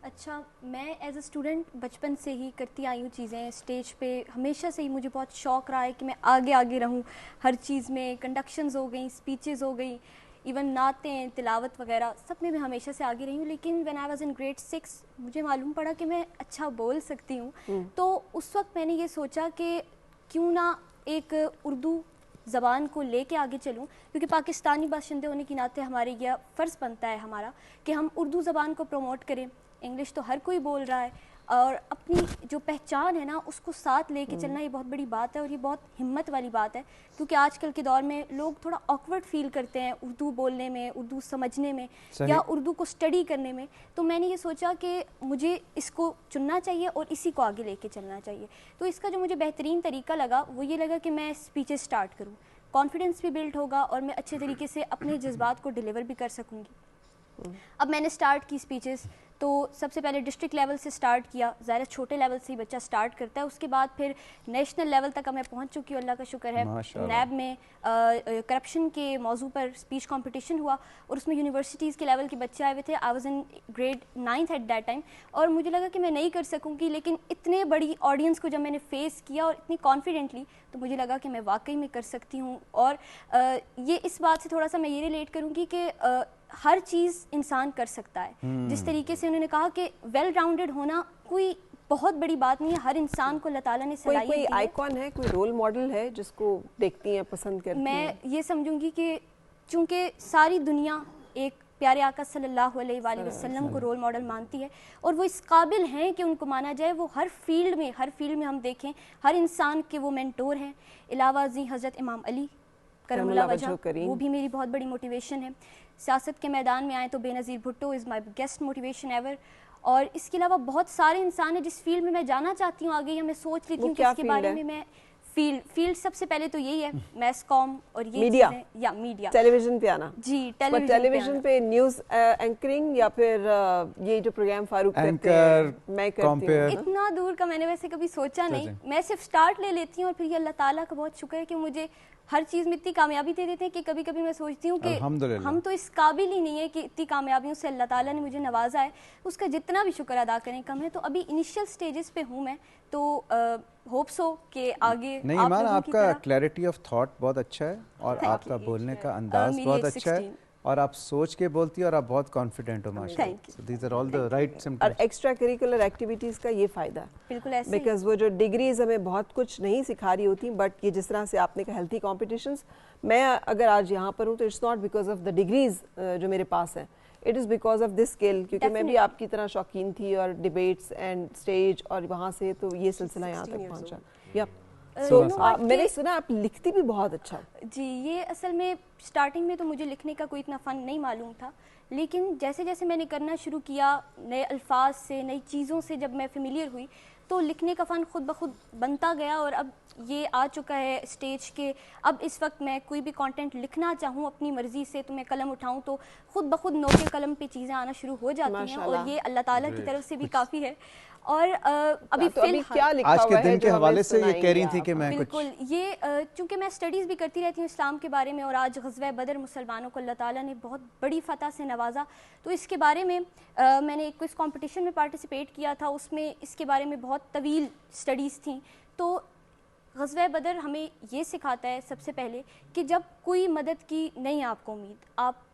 اچھا, میں ایز اے اسٹوڈنٹ بچپن سے ہی کرتی آئی ہوں چیزیں, اسٹیج پہ ہمیشہ سے ہی مجھے بہت شوق رہا ہے کہ میں آگے آگے رہوں ہر چیز میں. کنڈکشنز ہو گئیں, اسپیچز ہو گئیں, ایون نعتیں, تلاوت وغیرہ, سب میں ہمیشہ سے آگے رہی ہوں. لیکن when I was in grade 6 مجھے معلوم پڑا کہ میں اچھا بول سکتی ہوں. تو اس وقت میں نے یہ سوچا کہ کیوں نہ ایک اردو زبان کو لے کے آگے چلوں, کیونکہ پاکستانی باشندے ہونے کی ناطے ہمارے یہ فرض بنتا ہے ہمارا کہ ہم اردو زبان کو پروموٹ کریں. انگلش تو ہر کوئی بول رہا ہے, اور اپنی جو پہچان ہے نا اس کو ساتھ لے کے چلنا یہ بہت بڑی بات ہے, اور یہ بہت ہمت والی بات ہے, کیونکہ آج کل کے دور میں لوگ تھوڑا آکورڈ فیل کرتے ہیں اردو بولنے میں, اردو سمجھنے میں, یا اردو کو اسٹڈی کرنے میں. تو میں نے یہ سوچا کہ مجھے اس کو چننا چاہیے اور اسی کو آگے لے کے چلنا چاہیے. تو اس کا جو مجھے بہترین طریقہ لگا وہ یہ لگا کہ میں اسپیچز اسٹارٹ کروں, کانفیڈنس بھی بلڈ ہوگا اور میں اچھے طریقے سے اپنے جذبات کو ڈیلیور بھی کر سکوں گی. اب میں نے اسٹارٹ کی اسپیچز, تو سب سے پہلے ڈسٹرکٹ لیول سے سٹارٹ کیا, ظاہر چھوٹے لیول سے ہی بچہ سٹارٹ کرتا ہے, اس کے بعد پھر نیشنل لیول تک میں پہنچ چکی ہوں, اللہ کا شکر ہے. نیب میں کرپشن کے موضوع پر اسپیچ کمپٹیشن ہوا اور اس میں یونیورسٹیز کے لیول کے بچے آئے ہوئے تھے. I was in grade 9th at that time, اور مجھے لگا کہ میں نہیں کر سکوں گی, لیکن اتنے بڑی آڈینس کو جب میں نے فیس کیا اور اتنی کانفیڈنٹلی, تو مجھے لگا کہ میں واقعی میں کر سکتی ہوں. اور یہ اس بات سے تھوڑا سا میں یہ ریلیٹ کروں گی کہ ہر چیز انسان کر سکتا ہے. جس طریقے سے انہوں نے کہا کہ ویل راؤنڈڈ ہونا کوئی بہت بڑی بات نہیں ہے, ہر انسان کو اللہ تعالیٰ نے صلاحیت دی ہے. کوئی آئیکن ہے, کوئی رول ماڈل ہے جس کو دیکھتی ہیں, پسند کرتی ہیں؟ میں یہ سمجھوں گی کہ چونکہ ساری دنیا ایک پیارے آقا صلی اللہ علیہ وآلہ وسلم کو رول ماڈل مانتی ہے, اور وہ اس قابل ہیں کہ ان کو مانا جائے. وہ ہر فیلڈ میں ہم دیکھیں ہر انسان کے وہ مینٹور ہیں. علاوہ ازیں حضرت امام علی کرم اللہ وجہ, وہ بھی میری بہت بڑی موٹیویشن ہے. سیاست کے میدان میں آئیں تو بے نظیر بھٹو از مائی بگیسٹ موٹیویشن ایور. اور اس کے علاوہ بہت سارے انسان ہیں جس فیلڈ میں میں جانا چاہتی ہوں آگے, یا میں سوچ لیتی ہوں کہ اس کے بارے میں فیلڈ سب سے پہلے تو یہی ہے میس کام اور یہ میڈیا, یا میڈیا, ٹیلی ویژن پہ آنا. جی ٹیلی ویژن پہ نیوز اینکرنگ, یا پھر یہ جو پروگرام فاروق کرتے ہیں میں کرتی ہوں. اتنا دور کا میں نے ویسے کبھی سوچا نہیں, میں صرف سٹارٹ لے لیتی ہوں, اور پھر یہ اللہ تعالیٰ کا بہت شکر ہے کہ مجھے ہر چیز میں اتنی کامیابی دے دیتے ہیں کہ کبھی کبھی میں سوچتی ہوں کہ ہم تو اس قابل ہی نہیں ہے کہ اتنی کامیابیوں سے اللہ تعالیٰ نے مجھے نوازا ہے. اس کا جتنا بھی شکر ادا کریں کم ہے. تو ابھی انیشیل سٹیجز پہ ہوں میں, تو ہوپس ہو کہ آگے. نہیں ایمان, آپ کا کلیئرٹی آف تھاٹ بہت اچھا ہے, اور آپ کا بولنے کا انداز بہت اچھا ہے, اور آپ سوچ کے بولتی ہیں, اور آپ بہت کانفیڈنٹ ہو ماشاءاللہ. So these are all the right symptoms. اور ایکسٹرا کریکولر ایکٹیویٹیز کا یہ فائدہ ہے بالکل ایسے, بیکاز وہ جو ڈگریز ہمیں بہت کچھ نہیں سکھا رہی ہوتی, بٹ یہ جس طرح سے آپ نے کہا ہیلتھی کمپٹیشنز, میں اگر آج یہاں پر ہوں تو it's not because of the degrees جو میرے پاس ہیں, it is because of this skill, کیونکہ میں بھی آپ کی طرح شوقین تھی, اور ڈبیٹس اینڈ اسٹیج, اور وہاں سے تو یہ سلسلہ یہاں تک پہنچا. میں نے سنا آپ لکھتی بھی بہت اچھا. جی, یہ اصل میں سٹارٹنگ میں تو مجھے لکھنے کا کوئی اتنا فن نہیں معلوم تھا, لیکن جیسے جیسے میں نے کرنا شروع کیا, نئے الفاظ سے, نئی چیزوں سے جب میں فیملیئر ہوئی, تو لکھنے کا فن خود بخود بنتا گیا. اور اب یہ آ چکا ہے اسٹیج کے, اب اس وقت میں کوئی بھی کانٹینٹ لکھنا چاہوں اپنی مرضی سے, تو میں قلم اٹھاؤں تو خود بخود نوکے قلم پہ چیزیں آنا شروع ہو جاتی ہیں, اور یہ اللہ تعالیٰ کی طرف سے بھی کافی ہے. اور ابھی کیا لکھا آج کے ہوا ہے دن کے حوالے سے یہ کہہ رہی تھی کہ میں بالکل یہ چونکہ میں اسٹڈیز بھی کرتی رہتی ہوں اسلام کے بارے میں, اور آج غزوہ بدر مسلمانوں کو اللہ تعالیٰ نے بہت بڑی فتح سے نوازا, تو اس کے بارے میں میں نے ایک کوئز کمپٹیشن میں پارٹیسپیٹ کیا تھا, اس میں اس کے بارے میں بہت طویل اسٹڈیز تھیں. تو غزوہ بدر ہمیں یہ سکھاتا ہے سب سے پہلے کہ جب کوئی مدد کی نہیں آپ کو امید, آپ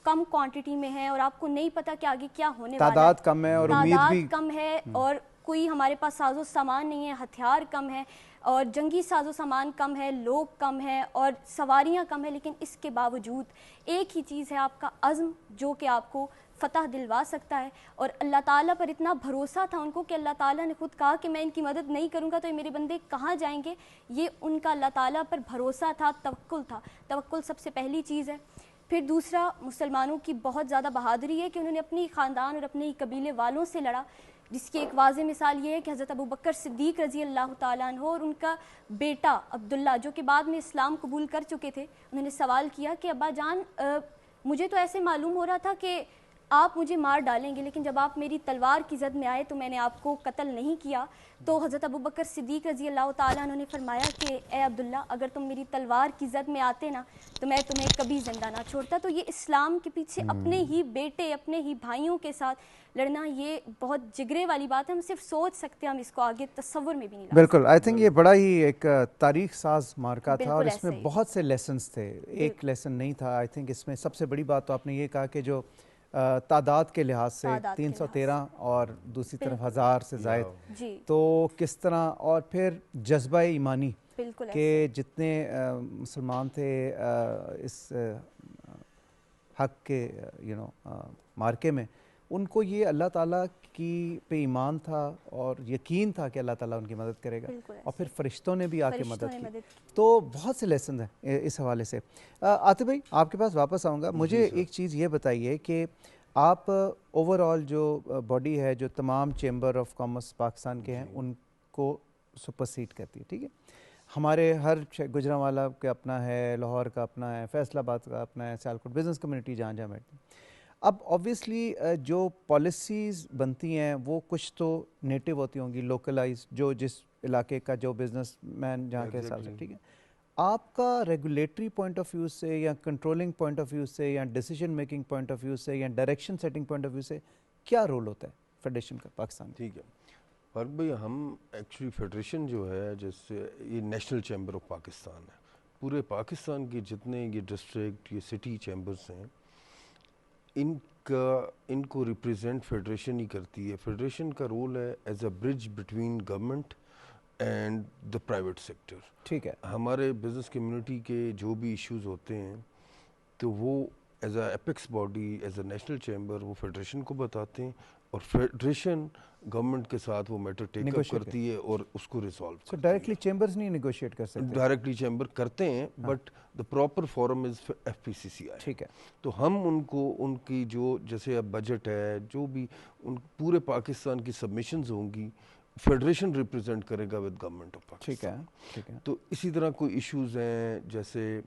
کم کوانٹٹی میں ہیں, اور آپ کو نہیں پتا کہ آگے کیا ہونے والا ہے, تعداد کم ہے, اور امید بھی کم ہے, اور کوئی ہمارے پاس ساز و سامان نہیں ہے, ہتھیار کم ہے, اور جنگی ساز و سامان کم ہے, لوگ کم ہیں, اور سواریاں کم ہیں, لیکن اس کے باوجود ایک ہی چیز ہے آپ کا عزم, جو کہ آپ کو فتح دلوا سکتا ہے. اور اللہ تعالیٰ پر اتنا بھروسہ تھا ان کو کہ اللہ تعالیٰ نے خود کہا کہ میں ان کی مدد نہیں کروں گا تو یہ میرے بندے کہاں جائیں گے. یہ ان کا اللہ تعالیٰ پر بھروسہ تھا, توکل تھا. توکل سب سے پہلی چیز ہے. پھر دوسرا, مسلمانوں کی بہت زیادہ بہادری ہے کہ انہوں نے اپنی خاندان اور اپنے قبیلے والوں سے لڑا, جس کی ایک واضح مثال یہ ہے کہ حضرت ابوبکر صدیق رضی اللہ تعالیٰ عنہ اور ان کا بیٹا عبداللہ, جو کہ بعد میں اسلام قبول کر چکے تھے, انہوں نے سوال کیا کہ ابا جان, مجھے تو ایسے معلوم ہو رہا تھا کہ آپ مجھے مار ڈالیں گے, لیکن جب آپ میری تلوار کی زد میں آئے تو میں نے آپ کو قتل نہیں کیا. تو حضرت ابوبکر صدیق رضی اللہ تعالیٰ عنہ نے فرمایا کہ اے عبداللہ, اگر تم میری تلوار کی زد میں آتے نا تو میں تمہیں کبھی زندہ نہ چھوڑتا. تو یہ اسلام کے پیچھے اپنے ہی بیٹے, اپنے ہی بھائیوں کے ساتھ لڑنا, یہ بہت جگرے والی بات ہے. ہم صرف سوچ سکتے ہیں, ہم اس کو آگے تصور میں بھی نہیں لا سکتے. بالکل, آئی تھنک یہ بڑا ہی ایک تاریخ ساز مارکا تھا, اور اس میں بہت سے لیسنز تھے, ایک لیسن نہیں تھا. آئی تھنک اس میں سب سے بڑی بات تو آپ نے یہ کہا کہ جو تعداد کے لحاظ سے 313 اور دوسری طرف 1000 سے زائد, تو کس طرح, اور پھر جذبہ ایمانی کہ جتنے مسلمان تھے اس حق کے مارکے میں, ان کو یہ اللہ تعالیٰ کی پہ ایمان تھا اور یقین تھا کہ اللہ تعالیٰ ان کی مدد کرے گا, اور پھر فرشتوں نے بھی آ کے مدد کی. تو بہت سے لیسن ہیں اس حوالے سے. عاطف بھائی, آپ کے پاس واپس آؤں گا. مجھے ایک چیز یہ بتائیے کہ آپ اوور آل جو باڈی ہے, جو تمام چیمبر آف کامرس پاکستان کے ہیں, ان کو سپرسیڈ کرتی ہے, ٹھیک ہے. ہمارے ہر گجرانوالہ کا اپنا ہے, لاہور کا اپنا ہے, فیصل آباد کا اپنا ہے, سیالکوٹ بزنس کمیونٹی جہاں جہاں بیٹھتی ہے. اب آبویسلی جو پالیسیز بنتی ہیں وہ کچھ تو نیٹو ہوتی ہوں گی, لوکلائز, جو جس علاقے کا جو بزنس مین جہاں کے حساب سے, ٹھیک ہے. آپ کا ریگولیٹری پوائنٹ آف ویو سے یا کنٹرولنگ پوائنٹ آف ویو سے یا decision making point of view سے یا direction setting point of view سے کیا رول ہوتا ہے فیڈریشن کا پاکستان؟ ٹھیک ہے فاروق بھائی, ہم ایکچولی فیڈریشن جو ہے جیسے یہ نیشنل چیمبر آف پاکستان ہے, پورے پاکستان کے جتنے یہ ڈسٹرکٹ یہ سٹی چیمبرز ہیں ان کو ریپرزینٹ فیڈریشن ہی کرتی ہے. فیڈریشن کا رول ہے as a bridge between government and the private sector. ٹھیک ہے. ہمارے بزنس کمیونٹی کے جو بھی ایشوز ہوتے ہیں تو وہ as a apex body, as a national chamber وہ فیڈریشن کو بتاتے ہیں اور فیڈریشن گورنمنٹ کے ساتھ وہ میٹر ٹیک اپ کرتی ہے اور اس کو ریزالو کرتی ہے. ڈائریکٹلی چیمبرز نہیں نیگوشیٹ کر سکتے؟ ڈائریکٹلی چیمبر کرتے ہیں but the proper forum is FPCCI. ٹھیک ہے. تو ہم ان کو ان کی جو جیسے اب بجٹ ہے جو بھی ان پورے پاکستان کی سبمیشنز ہوں گی فیڈریشن ریپرزینٹ کرے گا ود گورنمنٹ آف پاکستان. ٹھیک ہے. ٹھیک ہے. تو اسی طرح کوئی ایشوز ہیں جیسے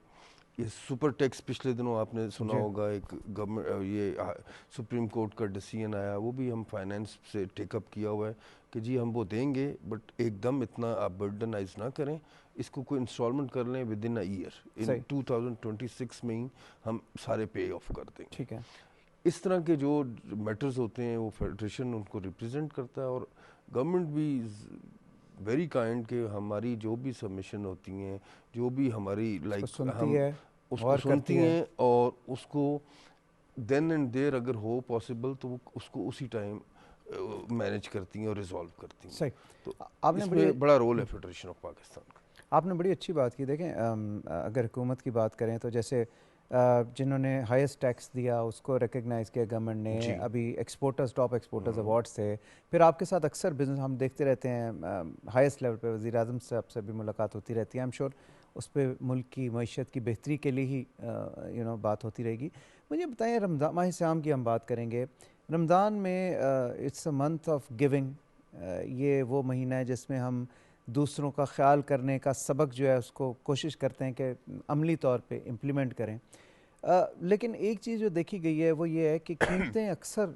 یہ سپر ٹیکس, پچھلے دنوں آپ نے سنا ہوگا ایک گورنمنٹ یہ سپریم کورٹ کا ڈیسیژن آیا, وہ بھی ہم فائنینس سے ٹیک اپ کیا ہوا ہے کہ جی ہم وہ دیں گے بٹ ایک دم اتنا آپ برڈنائز نہ کریں, اس کو کوئی انسٹالمنٹ کر لیں ود ان اے ایئر, ان 2026 میں ہی ہم سارے پے آف کر دیں. ٹھیک ہے. اس طرح کے جو میٹرز ہوتے ہیں وہ فیڈریشن ان کو ریپرزینٹ کرتا ہے اور گورنمنٹ بھی ویری کائنڈ کہ ہماری جو بھی سبمیشن ہوتی ہیں جو بھی ہماری لائک ہم اس کو سنتی ہیں اور اس کو دین اینڈ دیر اگر ہو پاسبل تو وہ اس کو اسی ٹائم مینیج کرتی ہیں اور ریزالو کرتی ہیں. صحیح. تو آپ نے اس میں بڑا رول ہے فیڈریشن آف پاکستان کا. آپ نے بڑی اچھی بات کی. دیکھیں اگر حکومت کی بات کریں تو جیسے جنہوں نے ہائیسٹ ٹیکس دیا اس کو ریکگنائز کیا گورنمنٹ نے, ابھی ایکسپورٹرز ٹاپ ایکسپورٹرز ایوارڈز تھے, پھر آپ کے ساتھ اکثر بزنس ہم دیکھتے رہتے ہیں ہائیسٹ لیول پہ, وزیر اعظم صاحب سے بھی ملاقات ہوتی رہتی ہے, آئی ایم شیور اس پہ ملک کی معیشت کی بہتری کے لیے ہی بات ہوتی رہے گی. مجھے بتائیں رمضان ماہ صیام کی ہم بات کریں گے. رمضان میں it's a month of giving, یہ وہ مہینہ ہے جس میں ہم دوسروں کا خیال کرنے کا سبق جو ہے اس کو کوشش کرتے ہیں کہ عملی طور پہ امپلیمنٹ کریں. لیکن ایک چیز جو دیکھی گئی ہے وہ یہ ہے کہ قیمتیں اکثر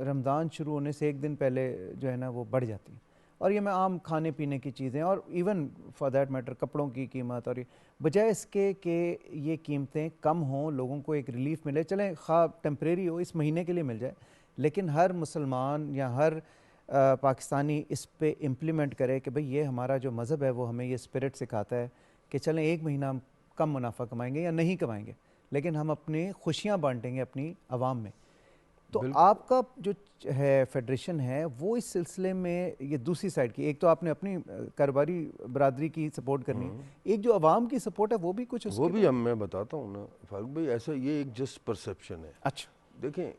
رمضان شروع ہونے سے ایک دن پہلے جو ہے نا وہ بڑھ جاتی ہیں, اور یہ میں عام کھانے پینے کی چیزیں اور ایون فار دیٹ میٹر کپڑوں کی قیمت, اور بجائے اس کے کہ یہ قیمتیں کم ہوں, لوگوں کو ایک ریلیف ملے, چلیں خواہ ٹیمپریری ہو اس مہینے کے لیے مل جائے, لیکن ہر مسلمان یا ہر پاکستانی اس پہ امپلیمنٹ کرے کہ بھئی یہ ہمارا جو مذہب ہے وہ ہمیں یہ اسپرٹ سکھاتا ہے کہ چلیں ایک مہینہ ہم کم منافع کمائیں گے یا نہیں کمائیں گے لیکن ہم اپنی خوشیاں بانٹیں گے اپنی عوام میں. تو آپ کا جو ہے فیڈریشن ہے وہ اس سلسلے میں یہ دوسری سائڈ کی, ایک تو آپ نے اپنی کاروباری برادری کی سپورٹ کرنی ہے, ایک جو عوام کی سپورٹ ہے وہ بھی کچھ وہ بھی میں بتاتا ہوں نا فاروق بھائی, ایسا یہ ایک جسٹ پرسیپشن ہے. اچھا دیکھیں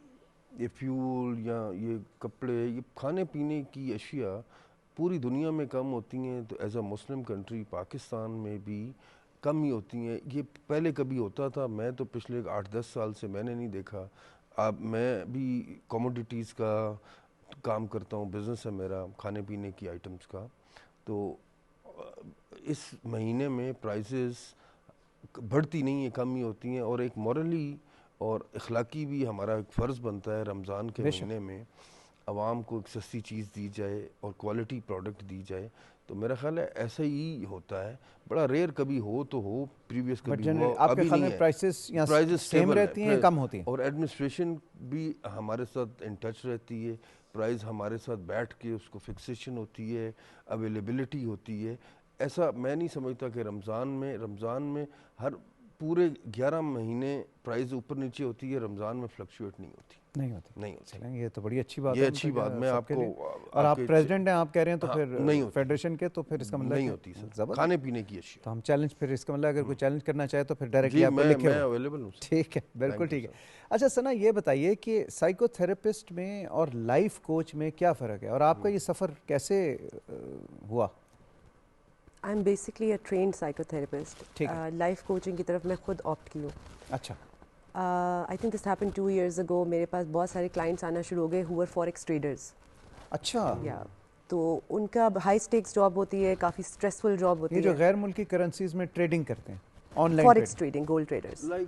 یہ فیول یا یہ کپڑے یہ کھانے پینے کی اشیاء پوری دنیا میں کم ہوتی ہیں, تو as a Muslim country Pakistan میں بھی کم ہی ہوتی ہیں. یہ پہلے کبھی ہوتا تھا, میں تو پچھلے 8-10 سال سے میں نے نہیں دیکھا. اب میں بھی کوموڈیٹیز کا کام کرتا ہوں, بزنس ہے میرا کھانے پینے کی آئٹمز کا, تو اس مہینے میں پرائسز بڑھتی نہیں ہیں, کم ہی ہوتی ہیں. اور ایک مورلی اور اخلاقی بھی ہمارا ایک فرض بنتا ہے رمضان کے مہینے میں عوام کو ایک سستی چیز دی جائے اور کوالٹی پروڈکٹ دی جائے. تو میرا خیال ہے ایسا ہی ہوتا ہے, بڑا ریئر کبھی ہو تو ہو, پریویس کبھی ہوا, ابھی نہیں ہے. پرائسز سیم رہتی ہیں کم ہوتی ہیں, اور ایڈمنسٹریشن بھی ہمارے ساتھ ان ٹچ رہتی ہے, پرائز ہمارے ساتھ بیٹھ کے اس کو فکسیشن ہوتی ہے, اویلیبلٹی ہوتی ہے. ایسا میں نہیں سمجھتا کہ رمضان میں ہر پورے 11 مہینے پرائز اوپر نیچے ہوتی ہے, رمضان میں فلکچویٹ نہیں ہوتی. یہ تو بڑی اچھی بات ہے. یہ اچھی بات میں آپ کو, اور آپ پریزیڈنٹ ہیں, آپ کہہ رہے ہیں تو پھر فیڈریشن کے, تو پھر اس کا مطلب نہیں ہوتی سر کھانے پینے کی اشیاء. تو ہم چیلنج, پھر اس کا مطلب اگر کوئی چیلنج کرنا چاہے تو پھر ڈائریکٹلی آپ کو لکھے میں اویلیبل ہوں. ٹھیک ہے, بالکل ٹھیک ہے. اچھا ثنا یہ بتائیے کہ سائیکو تھراپسٹ میں اور لائف کوچ میں کیا فرق ہے, اور آپ کا یہ سفر کیسے ہوا؟ I am basically a trained psychotherapist. Life coaching کی طرف میں خود آپٹ کی ہوں. اچھا. I think this happen 2 years ago. میرے پاس بہت سارے کلائنٹس آنا شروع ہو گئے ہو ور فوریکس ٹریڈرز. اچھا. یا تو ان کا ہائی اسٹیکس جاب ہوتی ہے, کافی اسٹریسفل جاب ہوتی ہے. یہ جو غیر ملکی کرنسیز میں ٹریڈنگ کرتے ہیں, Online Forex trading, gold traders. Like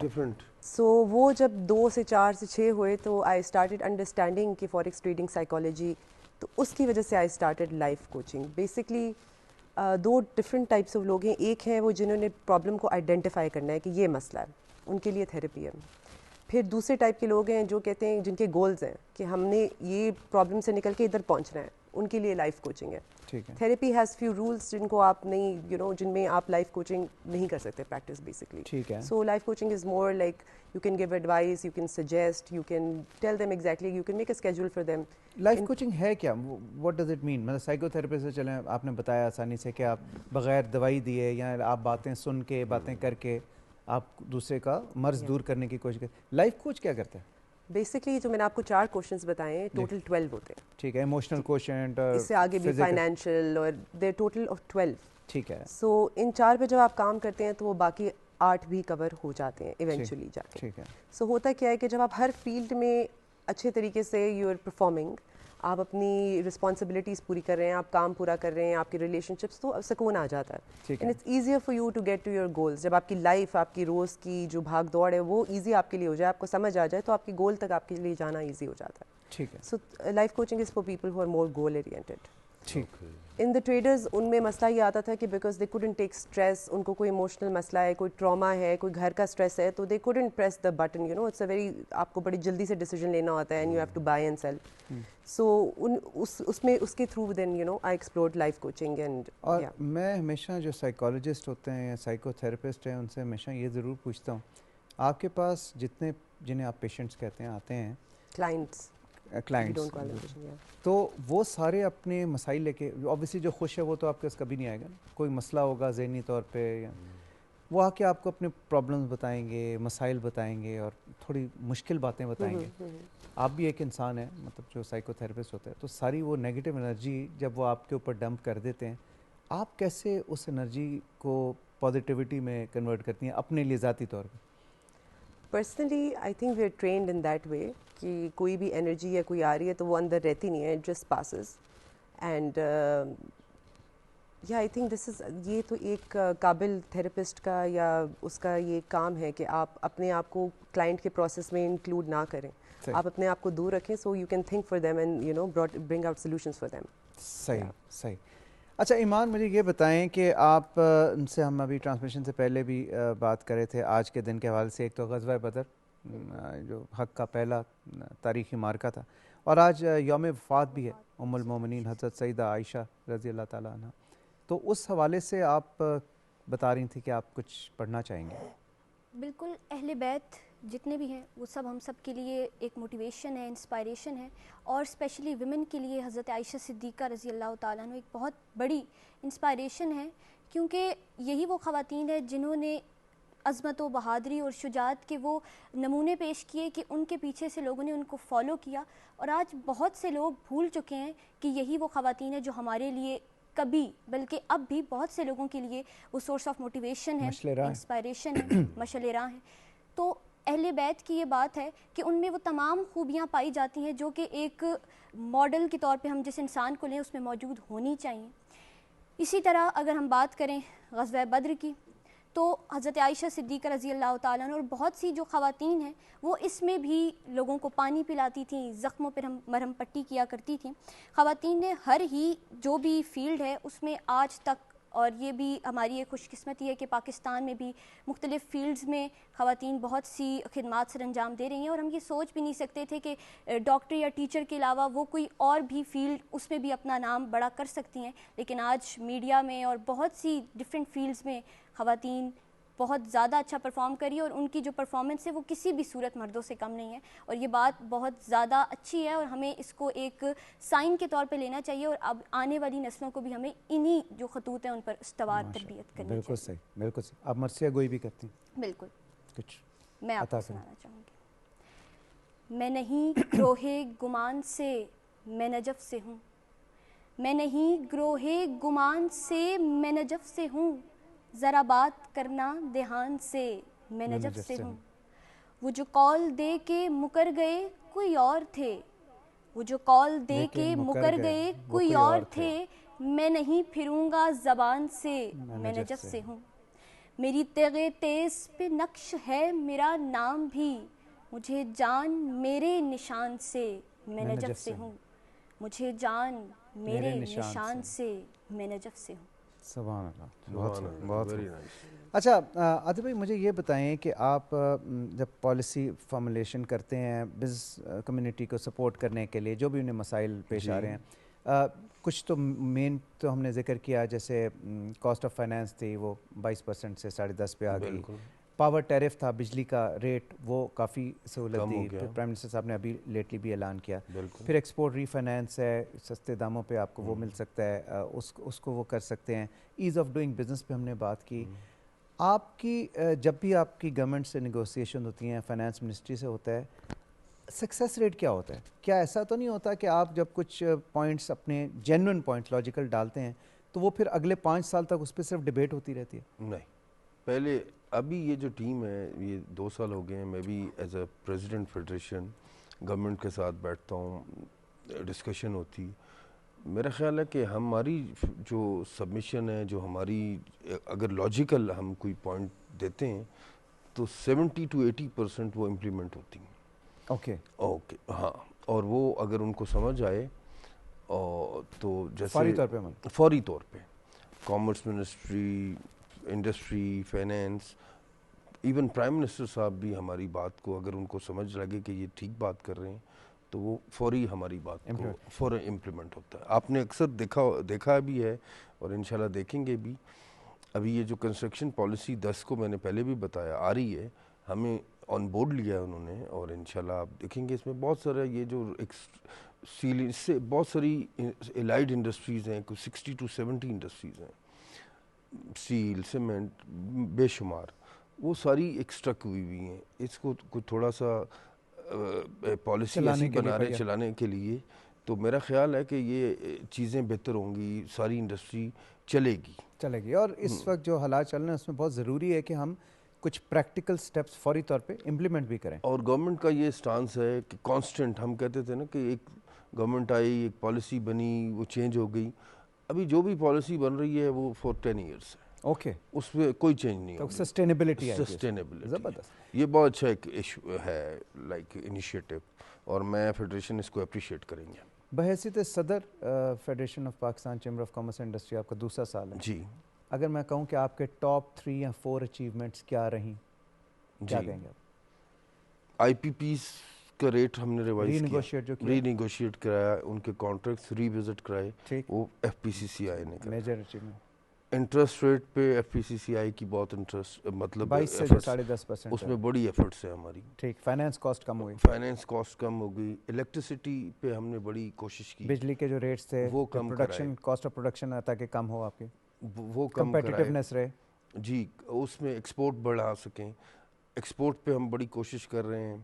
different. So وہ جب 2 سے 4 سے 6 ہوئے تو I started understanding کہ forex trading psychology, تو اس کی وجہ سے I started life coaching. Basically 2 different types of لوگ ہیں. ایک ہے وہ جنہوں نے پرابلم کو آئیڈینٹیفائی کرنا ہے کہ یہ مسئلہ ہے, ان کے لیے تھیراپی ہے. پھر دوسرے ٹائپ کے لوگ ہیں جو کہتے ہیں جن کے گولز ہیں کہ ہم نے یہ پرابلم سے نکل کے ادھر پہنچنا ہے, ان کے لیے لائف کوچنگ ہے. ٹھیک ہے. تھیراپی ہیز فیو رولس جن کو آپ نہیں جن میں آپ لائف کوچنگ نہیں کر سکتے پریکٹس بیسکلی. ٹھیک ہے. So life coaching is more like you can give advice, you can suggest, you can tell them exactly, you can make a schedule for them. Life coaching ہے کیا؟ What does it mean? مطلب psycho therapist سے چلیں, آپ نے بتایا آسانی سے کہ آپ بغیر دوائی دیے یا آپ باتیں سن کے باتیں کر کے آپ دوسرے کا مرض دور کرنے کی کوشش کریں. لائف کوچ کیا کرتا ہے؟ بیسکلی جو میں نے آپ کو 4 کوشچنس بتائے ہیں, ٹوٹل 12 ہوتے ہیں. ٹھیک ہے. ایموشنل کوشنٹ, اس سے آگے بھی فائنینشیل, اور دے ٹوٹل آف 12. ٹھیک ہے. سو ان 4 پہ جب آپ کام کرتے ہیں تو وہ باقی 8 بھی کور ہو جاتے ہیں ایونچولی جا کے. ٹھیک ہے. سو ہوتا کیا ہے کہ جب آپ ہر فیلڈ میں اچھے طریقے سے یو آر پرفارمنگ, آپ اپنی رسپانسبلٹیز پوری کر رہے ہیں, آپ کام پورا کر رہے ہیں, آپ کی ریلیشن شپس, تو سکون آ جاتا ہے. And it's easier for you to get to your goals. جب آپ کی لائف, آپ کی روز کی جو بھاگ دوڑ ہے وہ ایزی آپ کے لیے ہو جائے, آپ کو سمجھ آ جائے, تو آپ کی گول تک آپ کے لیے جانا ایزی ہو جاتا ہے. ٹھیک ہے. So life coaching is for people who are more goal oriented. ٹھیک. ان دا ٹریڈرز ان میں مسئلہ یہ آتا تھا کہ because they couldn't take stress, ان کو کوئی ایموشنل مسئلہ ہے, کوئی ٹراما ہے, کوئی گھر کا اسٹریس ہے, تو they couldn't press the button, it's a very, آپ کو بڑی جلدی سے ڈیسیجن لینا ہوتا ہے, and you have to buy and sell. So اس میں اس کے through then I explored life coaching. And اور میں ہمیشہ جو سائیکالوجسٹ ہوتے ہیں یا سائیکو تھراپسٹ ہیں ان سے ہمیشہ یہ ضرور پوچھتا ہوں, آپ کے پاس جتنے جنہیں آپ پیشنٹس کہتے ہیں آتے ہیں, کلائنٹس, تو وہ سارے اپنے مسائل لے کے, اوبیسلی جو خوش ہے وہ تو آپ کے پاس کبھی نہیں آئے گا, کوئی مسئلہ ہوگا ذہنی طور پہ, یا وہ آ کے آپ کو اپنے پرابلمس بتائیں گے, مسائل بتائیں گے, اور تھوڑی مشکل باتیں بتائیں گے. آپ بھی ایک انسان ہیں, مطلب جو سائیکو تھراپسٹ ہوتا ہے, تو ساری وہ نیگیٹو انرجی جب وہ آپ کے اوپر ڈمپ کر دیتے ہیں, آپ کیسے اس انرجی کو پازیٹیوٹی میں کنورٹ کرتی ہیں اپنے لیے ذاتی طور پہ؟ Personally I think we are trained in that way کہ کوئی بھی انرجی یا کوئی آ رہی ہے تو وہ اندر رہتی نہیں ہے, اٹ جسٹ پاسز. اینڈ یا آئی تھنک دس از, یہ تو ایک قابل تھراپسٹ کا یا اس کا یہ کام ہے کہ آپ اپنے آپ کو کلائنٹ کے پروسیس میں انکلوڈ نہ کریں, آپ اپنے آپ کو دور رکھیں, so you can think for them and bring out solutions for them. صحیح صحیح. اچھا ایمان, مجھے یہ بتائیں کہ آپ ان سے ہم ابھی ٹرانسمیشن سے پہلے بھی بات کرے تھے آج کے دن کے حوالے سے. ایک تو غزوہ بدر جو حق کا پہلا تاریخی معرکہ تھا, اور آج یوم وفات بھی ہے ام المومنین حضرت سیدہ عائشہ رضی اللہ تعالیٰ عنہ. تو اس حوالے سے آپ بتا رہی تھیں کہ آپ کچھ پڑھنا چاہیں گے. بالکل, اہل بیت جتنے بھی ہیں وہ سب ہم سب کے لیے ایک موٹیویشن ہے, انسپائریشن ہے, اور اسپیشلی ویمن کے لیے حضرت عائشہ صدیقہ رضی اللہ تعالیٰ عنہ ایک بہت بڑی انسپائریشن ہے, کیونکہ یہی وہ خواتین ہیں جنہوں نے عظمت و بہادری اور شجاعت کے وہ نمونے پیش کیے کہ ان کے پیچھے سے لوگوں نے ان کو فالو کیا. اور آج بہت سے لوگ بھول چکے ہیں کہ یہی وہ خواتین ہیں جو ہمارے لیے کبھی بلکہ اب بھی بہت سے لوگوں کے لیے وہ سورس آف موٹیویشن ہے, انسپائریشن ہے, مشعل راہ ہے. تو اہل بیت کی یہ بات ہے کہ ان میں وہ تمام خوبیاں پائی جاتی ہیں جو کہ ایک ماڈل کے طور پہ ہم جس انسان کو لیں اس میں موجود ہونی چاہیے. اسی طرح اگر ہم بات کریں غزوہ بدر کی, تو حضرت عائشہ صدیقہ رضی اللہ تعالیٰ عنہ اور بہت سی جو خواتین ہیں وہ اس میں بھی لوگوں کو پانی پلاتی تھیں, زخموں پر مرہم پٹی کیا کرتی تھیں. خواتین نے ہر ہی جو بھی فیلڈ ہے اس میں آج تک, اور یہ بھی ہماری ایک خوش قسمتی ہے کہ پاکستان میں بھی مختلف فیلڈز میں خواتین بہت سی خدمات سر انجام دے رہی ہیں, اور ہم یہ سوچ بھی نہیں سکتے تھے کہ ڈاکٹر یا ٹیچر کے علاوہ وہ کوئی اور بھی فیلڈ اس میں بھی اپنا نام بڑا کر سکتی ہیں. لیکن آج میڈیا میں اور بہت سی ڈفرینٹ فیلڈز میں خواتین بہت زیادہ اچھا پرفارم کری, اور ان کی جو پرفارمنس ہے وہ کسی بھی صورت مردوں سے کم نہیں ہے, اور یہ بات بہت زیادہ اچھی ہے, اور ہمیں اس کو ایک سائن کے طور پہ لینا چاہیے, اور اب آنے والی نسلوں کو بھی ہمیں انہی جو خطوط ہیں ان پر استوار تربیت کرنی چاہیے. بالکل صحیح, بالکل صحیح. آپ مرثیہ گوئی بھی کرتی ہیں؟ بالکل. کچھ میں آپ کو سنانا چاہوں گی. میں نہیں گروہ گمان سے میں نجف سے ہوں, میں نہیں گروہ گمان سے میں نجف سے ہوں, ذرا بات کرنا دھیان سے میں نجف سے ہوں. وہ جو کال دے کے مکر گئے کوئی اور تھے, وہ جو کال دے کے مکر گئے کوئی اور تھے, میں نہیں پھروں گا زبان سے، میں نجف سے ہوں، میری تیغ تیز پہ نقش ہے میرا نام بھی، مجھے جان میرے نشان سے، میں نجف سے ہوں، مجھے جان میرے نشان سے، میں نجف سے ہوں۔ سبحان اللہ، بہت اچھا عاطف بھائی، مجھے یہ بتائیں کہ آپ جب پالیسی فارمولیشن کرتے ہیں بزنس کمیونٹی کو سپورٹ کرنے کے لیے جو بھی انہیں مسائل پیش آ رہے ہیں، کچھ تو مین تو ہم نے ذکر کیا، جیسے کاسٹ آف فائنانس تھی وہ 22% سے 10.5 پہ آ گئی، پاور ٹیرف تھا بجلی کا ریٹ وہ کافی سہولت دی، پرائم منسٹر صاحب نے ابھی لیٹلی بھی اعلان کیا، پھر ایکسپورٹ ری فائنانس ہے، سستے داموں پہ آپ کو وہ مل سکتا ہے، اس کو وہ کر سکتے ہیں، ایز آف ڈوئنگ بزنس پہ ہم نے بات کی۔ آپ کی جب بھی آپ کی گورنمنٹ سے نیگوسیشن ہوتی ہیں، فائنانس منسٹری سے ہوتا ہے، سکسیس ریٹ کیا ہوتا ہے؟ کیا ایسا تو نہیں ہوتا کہ آپ جب کچھ پوائنٹس اپنے جینوئن پوائنٹس لاجیکل ڈالتے ہیں تو وہ پھر اگلے 5 سال تک اس پہ صرف ڈیبیٹ ہوتی رہتی ہے؟ نہیں، پہلے ابھی یہ جو ٹیم ہے یہ 2 سال ہو گئے ہیں، میں بھی as a president federation government کے ساتھ بیٹھتا ہوں، ڈسکشن ہوتی، میرا خیال ہے کہ ہماری جو سبمیشن ہے، جو ہماری اگر لاجیکل ہم کوئی پوائنٹ دیتے ہیں تو 70 to 80% وہ امپلیمنٹ ہوتی ہیں۔ اوکے ہاں، اور وہ اگر ان کو سمجھ آئے تو جیسے فوری طور پہ commerce ministry, industry, finance, even prime minister صاحب بھی ہماری بات کو اگر ان کو سمجھ لگے کہ یہ ٹھیک بات کر رہے ہیں تو وہ فوری ہماری بات کو فوراً امپلیمنٹ ہوتا ہے۔ آپ نے اکثر دیکھا بھی ہے اور انشاءاللہ دیکھیں گے بھی، ابھی یہ جو کنسٹرکشن پالیسی 10 کو میں نے پہلے بھی بتایا آ رہی ہے، ہمیں آن بورڈ لیا ہے انہوں نے، اور انشاءاللہ آپ دیکھیں گے اس میں بہت سارا یہ جو سیل سے بہت ساری الائڈ انڈسٹریز ہیں، کوئی 60 to 70 انڈسٹریز ہیں، سیل، سیمنٹ، بے شمار، وہ ساری ایک سٹرک ہوئی ہیں۔ اس کو کوئی تھوڑا سا پالیسی ایسی بنا رہے چلانے کے لیے، تو میرا خیال ہے کہ یہ چیزیں بہتر ہوں گی، ساری انڈسٹری چلے گی۔ اور اس وقت جو حالات چل رہے ہیں اس میں بہت ضروری ہے کہ ہم کچھ پریکٹیکل سٹیپس فوری طور پہ امپلیمنٹ بھی کریں، اور گورنمنٹ کا یہ سٹانس ہے کہ کانسٹنٹ، ہم کہتے تھے نا کہ ایک گورنمنٹ آئی، ایک پالیسی بنی، وہ چینج ہو گئی، ابھی جو بھی پالیسی بن رہی ہے وہ فور 10 ایئرس ہے، اوکے، اس میں کوئی چینج نہیں ہے۔ سسٹینیبلٹی زبردست، یہ بہت اچھا ایک ایشو ہے، لائک انیشیٹو، اور میں فیڈریشن اس کو اپریشیٹ کریں گے۔ بحیثیت صدر federation of Pakistan chamber of commerce and industry, آپ کا دوسرا سال ہے جی، اگر میں کہوں کہ آپ کے ٹاپ 3 یا 4 اچیومنٹس کیا رہیں، کیا کہیں گے آپ؟ آئی پی پیز کا ریٹ ہم نے ریوائز ری نیگوشیٹ کرایا، ان کے کانٹریکٹس ری وزٹ کرائے، وہ ایف پی سی سی آئی نے کرا۔ میجر اچیومنٹ انٹرسٹ ریٹ پہ ایف پی سی سی آئی کی بہت انٹرسٹ، مطلب 22 سے 10.5%، اس میں بڑی ایفرٹس ہیں ہماری۔ ٹھیک، فائنینس کاسٹ کم ہوئی، فائنینس کاسٹ کم ہو گئی، الیکٹریسٹی پہ ہم نے بڑی کوشش کی، بجلی کے جو ریٹس تھے وہ کم، پروڈکشن کاسٹ آف پروڈکشن تاکہ کم ہو آپ کی، وہ کم کمپیٹیٹیونیس رہے، جی، اس میں ایکسپورٹ بڑھا سکیں، ایکسپورٹ پہ ہم بڑی کوشش کر رہے ہیں،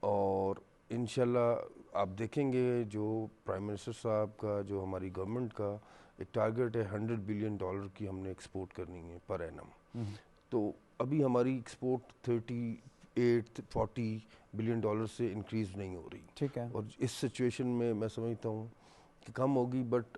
اور انشاءاللہ آپ دیکھیں گے جو پرائم منسٹر صاحب کا، جو ہماری گورنمنٹ کا ایک ٹارگٹ ہے $100 بلین کی ہم نے ایکسپورٹ کرنی ہے پر اینم، تو ابھی ہماری ایکسپورٹ 38-40 بلین ڈالر سے انکریز نہیں ہو رہی، ٹھیک ہے، اور اس سچویشن میں میں سمجھتا ہوں کہ کم ہوگی، بٹ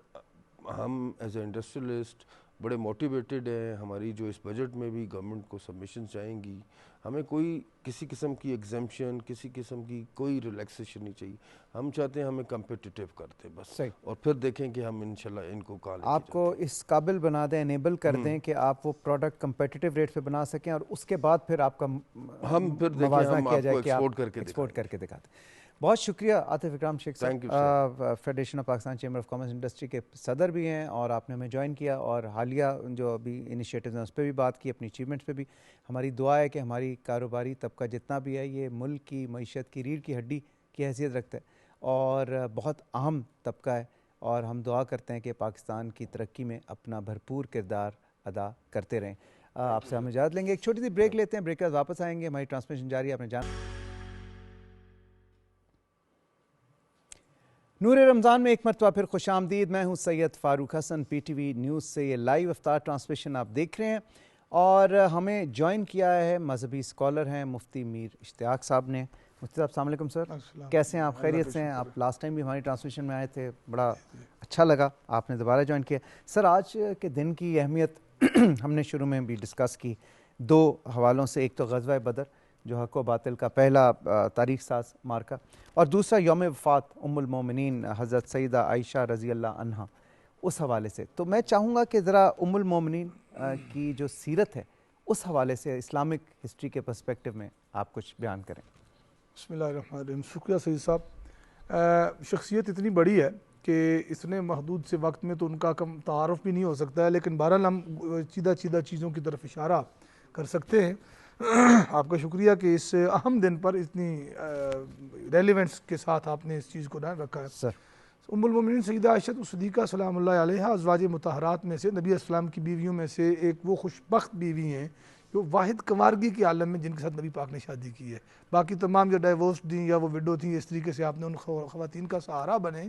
ہم ایز اے انڈسٹریلسٹ بڑے موٹیویٹڈ ہیں، ہماری جو اس بجٹ میں بھی گورنمنٹ کو سبمیشن چاہیں گی، ہمیں کوئی کسی قسم کی ایگزمپشن، کسی قسم کی کوئی ریلیکسیشن نہیں چاہیے، ہم چاہتے ہیں ہمیں کمپیٹیٹیو کرتے بس، اور پھر دیکھیں کہ ہم انشاءاللہ ان کو آپ کو اس قابل بنا دیں، انیبل کر دیں کہ آپ وہ پروڈکٹ کمپیٹیٹیو ریٹ پہ بنا سکیں، اور اس کے بعد پھر آپ کا موازنہ کیا جائے کہ آپ ایکسپورٹ کر کے دکھاتے ہیں۔ بہت شکریہ عاطف اکرام شیخ صاحب، federation of Pakistan chamber of commerce industry کے صدر بھی ہیں، اور آپ نے ہمیں جوائن کیا، اور حالیہ جو ابھی انیشیٹیوز ہیں اس پہ بھی بات کی، اپنی اچیومنٹس پہ بھی۔ ہماری دعا ہے کہ ہماری کاروباری طبقہ جتنا بھی ہے یہ ملک کی معیشت کی ریڑھ کی ہڈی کی حیثیت رکھتا ہے، اور بہت اہم طبقہ ہے، اور ہم دعا کرتے ہیں کہ پاکستان کی ترقی میں اپنا بھرپور کردار ادا کرتے رہیں۔ آپ سے ہم اجازت لیں گے، ایک چھوٹی سی بریک لیتے ہیں، بریک کے بعد واپس آئیں گے، ہماری ٹرانسمیشن جاری ہے، آپ نے جان نور رمضان میں ایک مرتبہ پھر خوش آمدید، میں ہوں سید فاروق حسن، پی ٹی وی نیوز سے یہ لائیو افطار ٹرانسمیشن آپ دیکھ رہے ہیں، اور ہمیں جوائن کیا ہے مذہبی اسکالر ہیں مفتی میر اشتیاق صاحب نے۔ مفتی صاحب السلام علیکم سر، کیسے ہیں آپ؟ خیریت سے ہیں آپ؟ لاسٹ ٹائم بھی ہماری ٹرانسمیشن میں آئے تھے، بڑا اچھا لگا آپ نے دوبارہ جوائن کیا. سر آج کے دن کی اہمیت ہم نے شروع میں بھی ڈسکس کی 2 حوالوں سے. ایک تو غزوہ بدر جو حق و باطل کا پہلا تاریخ ساز مارکا, اور دوسرا یوم وفات ام المومنین حضرت سیدہ عائشہ رضی اللہ عنہا, اس حوالے سے. تو میں چاہوں گا کہ ذرا ام المومنین کی جو سیرت ہے اس حوالے سے اسلامک ہسٹری کے پرسپیکٹو میں آپ کچھ بیان کریں. بسم اللہ الرحمن الرحیم. شکریہ سید صاحب. شخصیت اتنی بڑی ہے کہ اتنے محدود سے وقت میں تو ان کا کم تعارف بھی نہیں ہو سکتا ہے, لیکن بہرحال ہم چیدہ چیزوں کی طرف اشارہ کر سکتے ہیں. آپ کا شکریہ کہ اس اہم دن پر اتنی ریلیونس کے ساتھ آپ نے اس چیز کو رکھا ہے. سر ام المومنین سیدہ عائشہ صدیقہ سلام اللہ علیہا ازواج مطہرات میں سے, نبی علیہ السلام کی بیویوں میں سے ایک وہ خوش بخت بیوی ہیں جو واحد کنوارگی کے عالم میں جن کے ساتھ نبی پاک نے شادی کی ہے. باقی تمام جو ڈائیورس تھیں یا وہ وڈو تھیں, اس طریقے سے آپ نے ان خواتین کا سہارا بنے.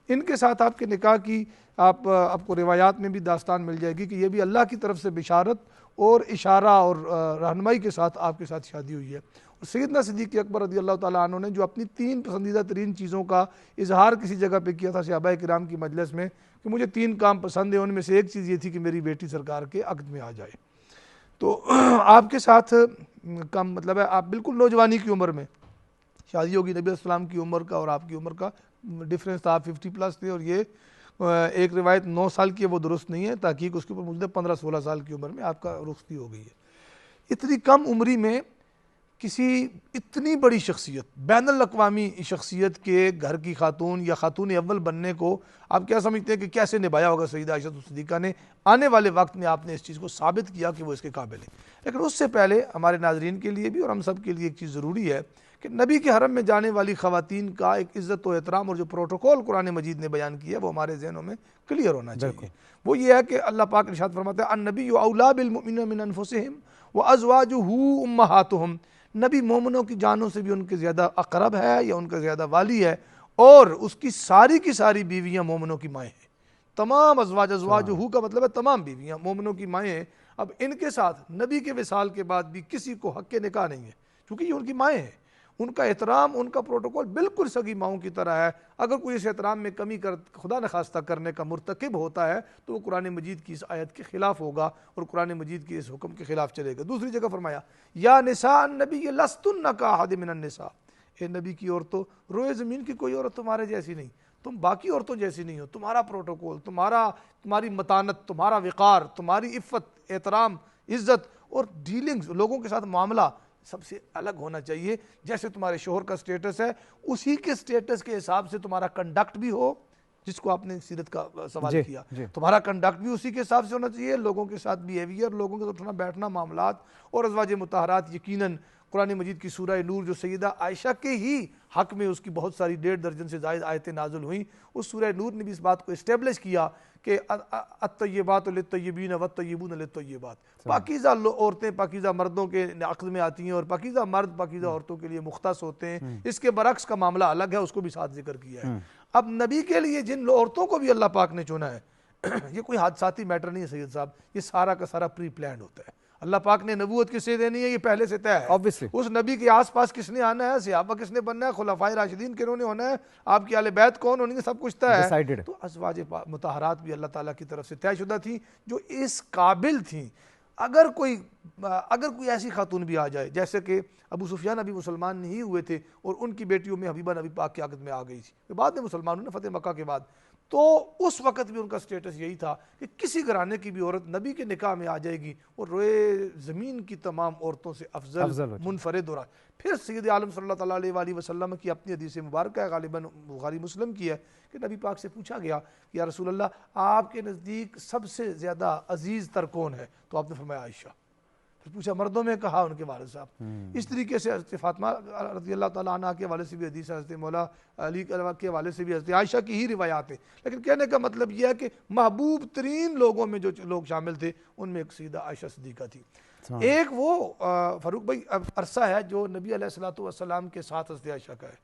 ان کے ساتھ آپ کے نکاح کی آپ کو روایات میں بھی داستان مل جائے گی کہ یہ بھی اللہ کی طرف سے بشارت اور اشارہ اور رہنمائی کے ساتھ آپ کے ساتھ شادی ہوئی ہے. اور سیدنا صدیق اکبر رضی اللہ تعالیٰ عنہ نے جو اپنی 3 پسندیدہ ترین چیزوں کا اظہار کسی جگہ پہ کیا تھا صحابہ کرام کی مجلس میں کہ مجھے 3 کام پسند ہیں, ان میں سے ایک چیز یہ تھی کہ میری بیٹی سرکار کے عقد میں آ جائے. تو آپ کے ساتھ کم مطلب ہے آپ بالکل نوجوانی کی عمر میں شادی ہوگی. نبی علیہ السلام کی عمر کا اور آپ کی عمر کا ڈفرینس تھا, آپ 50+ تھے اور یہ ایک روایت 9 سال کی ہے, وہ درست نہیں ہے. تحقیق اس کے اوپر مجھے 15-16 سال کی عمر میں آپ کا رخصتی ہو گئی ہے. اتنی کم عمری میں کسی اتنی بڑی شخصیت, بین الاقوامی شخصیت کے گھر کی خاتون یا خاتون اول بننے کو آپ کیا سمجھتے ہیں کہ کیسے نبھایا ہوگا سیدہ عائشہ صدیقہ نے؟ آنے والے وقت میں آپ نے اس چیز کو ثابت کیا کہ وہ اس کے قابل ہیں. لیکن اس سے پہلے ہمارے ناظرین کے لیے بھی اور ہم سب کے لیے ایک چیز ضروری ہے کہ نبی کے حرم میں جانے والی خواتین کا ایک عزت و احترام اور جو پروٹوکول قرآن مجید نے بیان کیا ہے وہ ہمارے ذہنوں میں کلیئر ہونا چاہیے. وہ یہ ہے کہ اللہ پاک ارشاد فرماتا ہے النبی اولیٰ بالمؤمنین من انفسہم وازواجہ امہاتہم, نبی مومنوں کی جانوں سے بھی ان کے زیادہ اقرب ہے یا ان کا زیادہ والی ہے, اور اس کی ساری بیویاں مومنوں کی مائیں ہیں. تمام ازواجہ کا مطلب ہے تمام بیویاں مومنوں کی مائیں ہیں. اب ان کے ساتھ نبی کے وصال کے بعد بھی کسی کو حق نکاح نہیں ہے, کیونکہ یہ ان کی مائیں ہیں. ان کا احترام, ان کا پروٹوکول بالکل سگی ماؤں کی طرح ہے. اگر کوئی اس احترام میں کمی خدا نخواستہ کرنے کا مرتکب ہوتا ہے تو وہ قرآن مجید کی اس آیت کے خلاف ہوگا اور قرآن مجید کے اس حکم کے خلاف چلے گا. دوسری جگہ فرمایا یا نساء النبی لستن کاحد من النساء, اے نبی کی عورتوں, روئے زمین کی کوئی عورت تمہارے جیسی نہیں, تم باقی عورتوں جیسی نہیں ہو. تمہارا پروٹوکول, تمہاری متانت, تمہارا وقار, تمہاری عفت, احترام, عزت اور ڈیلنگز, لوگوں کے ساتھ معاملہ سب سے الگ ہونا چاہیے. جیسے تمہارے شوہر کا سٹیٹس ہے اسی کے سٹیٹس کے حساب سے تمہارا کنڈکٹ بھی ہو, جس کو آپ نے سیرت کا سوال کیا, تمہارا کنڈکٹ بھی اسی کے حساب سے ہونا چاہیے. لوگوں کے ساتھ بیہیویئر, لوگوں کے ساتھ اٹھنا بیٹھنا, معاملات. اور ازواج مطہرات یقیناً قرآن مجید کی سورہ نور جو سیدہ عائشہ کے ہی حق میں اس کی بہت ساری 1.5 درجن سے زائد آیتیں نازل ہوئیں, اس سورہ نور نے بھی اس بات کو اسٹیبلش کیا کہ الطیبات للطیبین والطیبون للطیبات, پاکیزہ عورتیں پاکیزہ مردوں کے عقد میں آتی ہیں اور پاکیزہ مرد پاکیزہ عورتوں کے لیے مختص ہوتے ہیں. اس کے برعکس کا معاملہ الگ ہے, اس کو بھی ساتھ ذکر کیا ہے. اب نبی کے لیے جن عورتوں کو بھی اللہ پاک نے چنا ہے, یہ کوئی حادثاتی میٹر نہیں ہے سید صاحب, یہ سارا کا سارا پری پلانڈ ہوتا ہے. اللہ پاک نے نبوت کس سے دینی ہے یہ پہلے سے طے ہے. اس نبی کے آس پاس کس نے آنا ہے, صحابہ کس نے بننا ہے, خلفائے راشدین کنہوں نے ہونا ہے, آپ کی اہل بیت کون ہونی ہے, سب کچھ طے ہے. تو ازواج مطہرات بھی اللہ تعالیٰ کی طرف سے طے شدہ تھیں جو اس قابل تھیں. اگر کوئی ایسی خاتون بھی آ جائے, جیسے کہ ابو سفیان ابھی مسلمان نہیں ہوئے تھے اور ان کی بیٹیوں میں حبیبہ نبی پاک کی عقد میں آ گئی تھی, بعد میں مسلمان ہوئے فتح مکہ کے بعد, تو اس وقت بھی ان کا سٹیٹس یہی تھا کہ کسی گھرانے کی بھی عورت نبی کے نکاح میں آ جائے گی اور روئے زمین کی تمام عورتوں سے افضل منفرد ہو رہا. پھر سید عالم صلی اللہ تعالیٰ علیہ وسلم کی اپنی حدیث مبارکہ ہے, غالباً بخاری مسلم کی ہے, کہ نبی پاک سے پوچھا گیا کہ یا رسول اللہ آپ کے نزدیک سب سے زیادہ عزیز تر کون ہے, تو آپ نے فرمایا عائشہ. پھر پوچھا مردوں میں, کہا ان کے والد صاحب. اس طریقے سے حضرت فاطمہ رضی اللہ تعالیٰ عنہ کے حوالے سے بھی حدیث ہے, حضرت مولا علی کے حوالے سے بھی حضرت عائشہ کی ہی روایات ہیں. لیکن کہنے کا مطلب یہ ہے کہ محبوب ترین لوگوں میں جو لوگ شامل تھے ان میں ایک سیدہ عائشہ صدیقہ تھی. ایک وہ فاروق بھائی عرصہ ہے جو نبی علیہ الصلوۃ والسلام کے ساتھ حضرت عائشہ کا ہے,